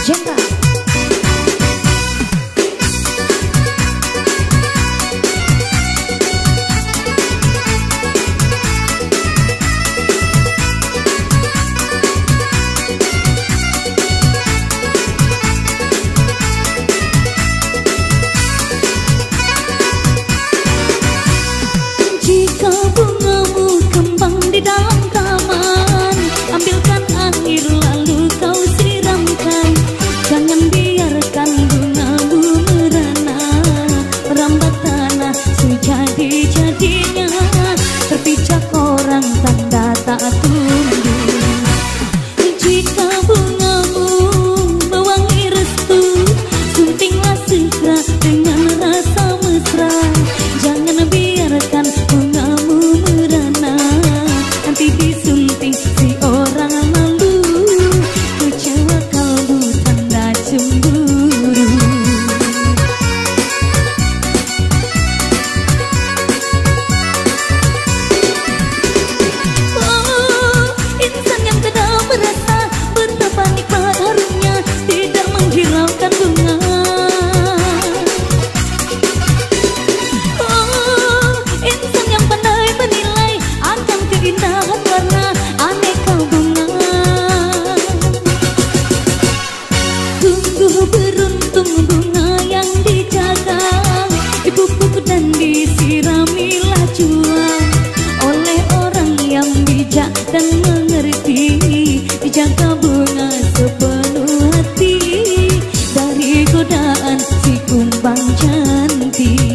Jengka. Jika bungamu kembang di dalam taman, ambilkan air lalu kau siramkan. Jangan biarkan bungamu merana, merambat tanah sejadi-jadinya. Terpijak orang tanda tak tumbuh. Jika bungamu mewangi restu, suntinglah segera dengan rasa mesra. Jangan biarkan bungamu merana, nanti disunting si orang malu. Kecewa kalbu tanda cemburu. Oh, insan yang tidak merasa betapa nikmat harumnya, tidak menghiraukan bunga. Oh, insan yang pandai menilai akan keindahan warna aneka bunga. Sungguh beruntung bunga yang dijaga, dipupuk dan disiramilah jua oleh orang yang bijak dan mengerti. Dijaga bunga sepenuh hati dari godaan si kumbang cantik.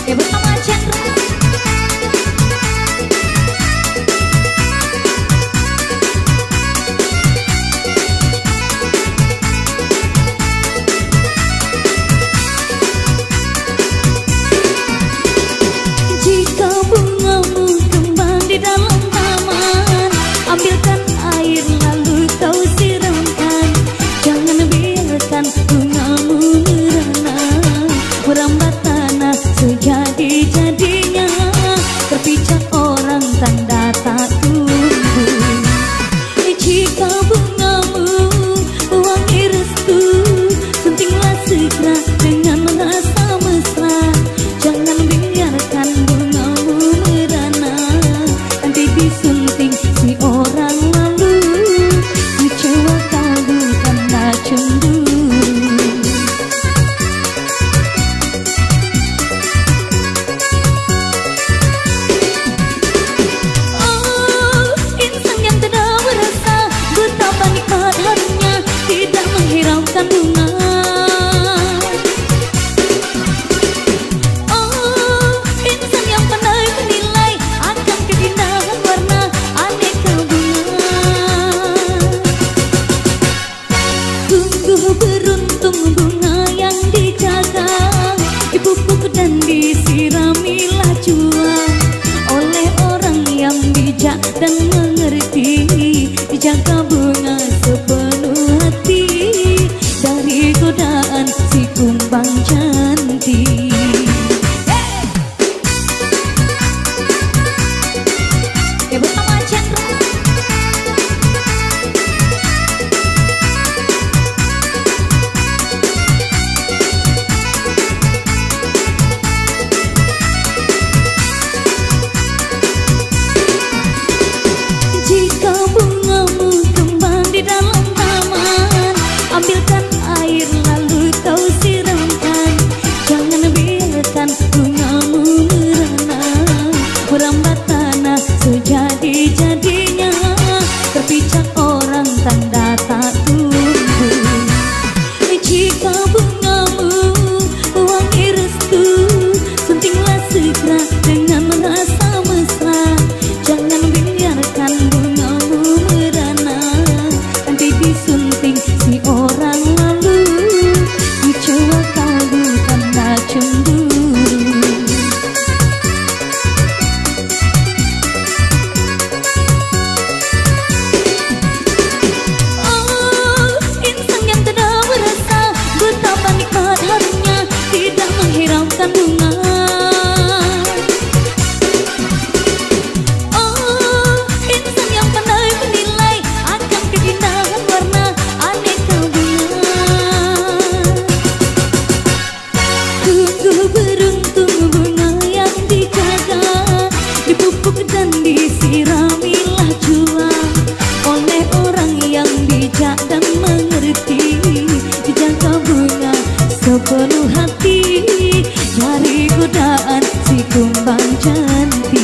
Bersama Chandra. Jika bungamu kembang di dalam taman, ambilkan air lalu kau siramkan. Jangan biarkan bungamu merana, merambat tanah sejadi-jadinya. Terpijak orang tanda tak tumbuh. Jika bungamu wangi restu, suntinglah segera dengan rasa mesra. Jangan biarkan bungamu merana, nanti disunting si orang lalu. Kecewa kalbu tanda cemburu. Oh, insan yang tidak merasa betapa nikmat harumnya, tidak menghiraukan bunga. Oh, insan yang pandai menilai akan keindahan warna aneka bunga. Sungguh beruntung bunga yang dijaga, dipupuk dan disiramilah jua oleh orang yang bijak dan mengerti. Dijaga bunga sepenuh hati dari godaan si kumbang cantik. Bersama Chandra. Jika bungamu kembang di dalam taman, ambilkan air lalu kau siramkan. Jangan biarkan bungamu merana, merambat tanah sejadi-jadinya. Terpijak orang tanda tak tumbuh. Jika bungamu wangi restu, suntinglah segera dengan rasa mesra. Jangan biarkan bungamu merana, nanti disunting si orang lalu. Kecewa kalbu tanda cemburu. sepenuh hati dari godaan si kumbang cantik.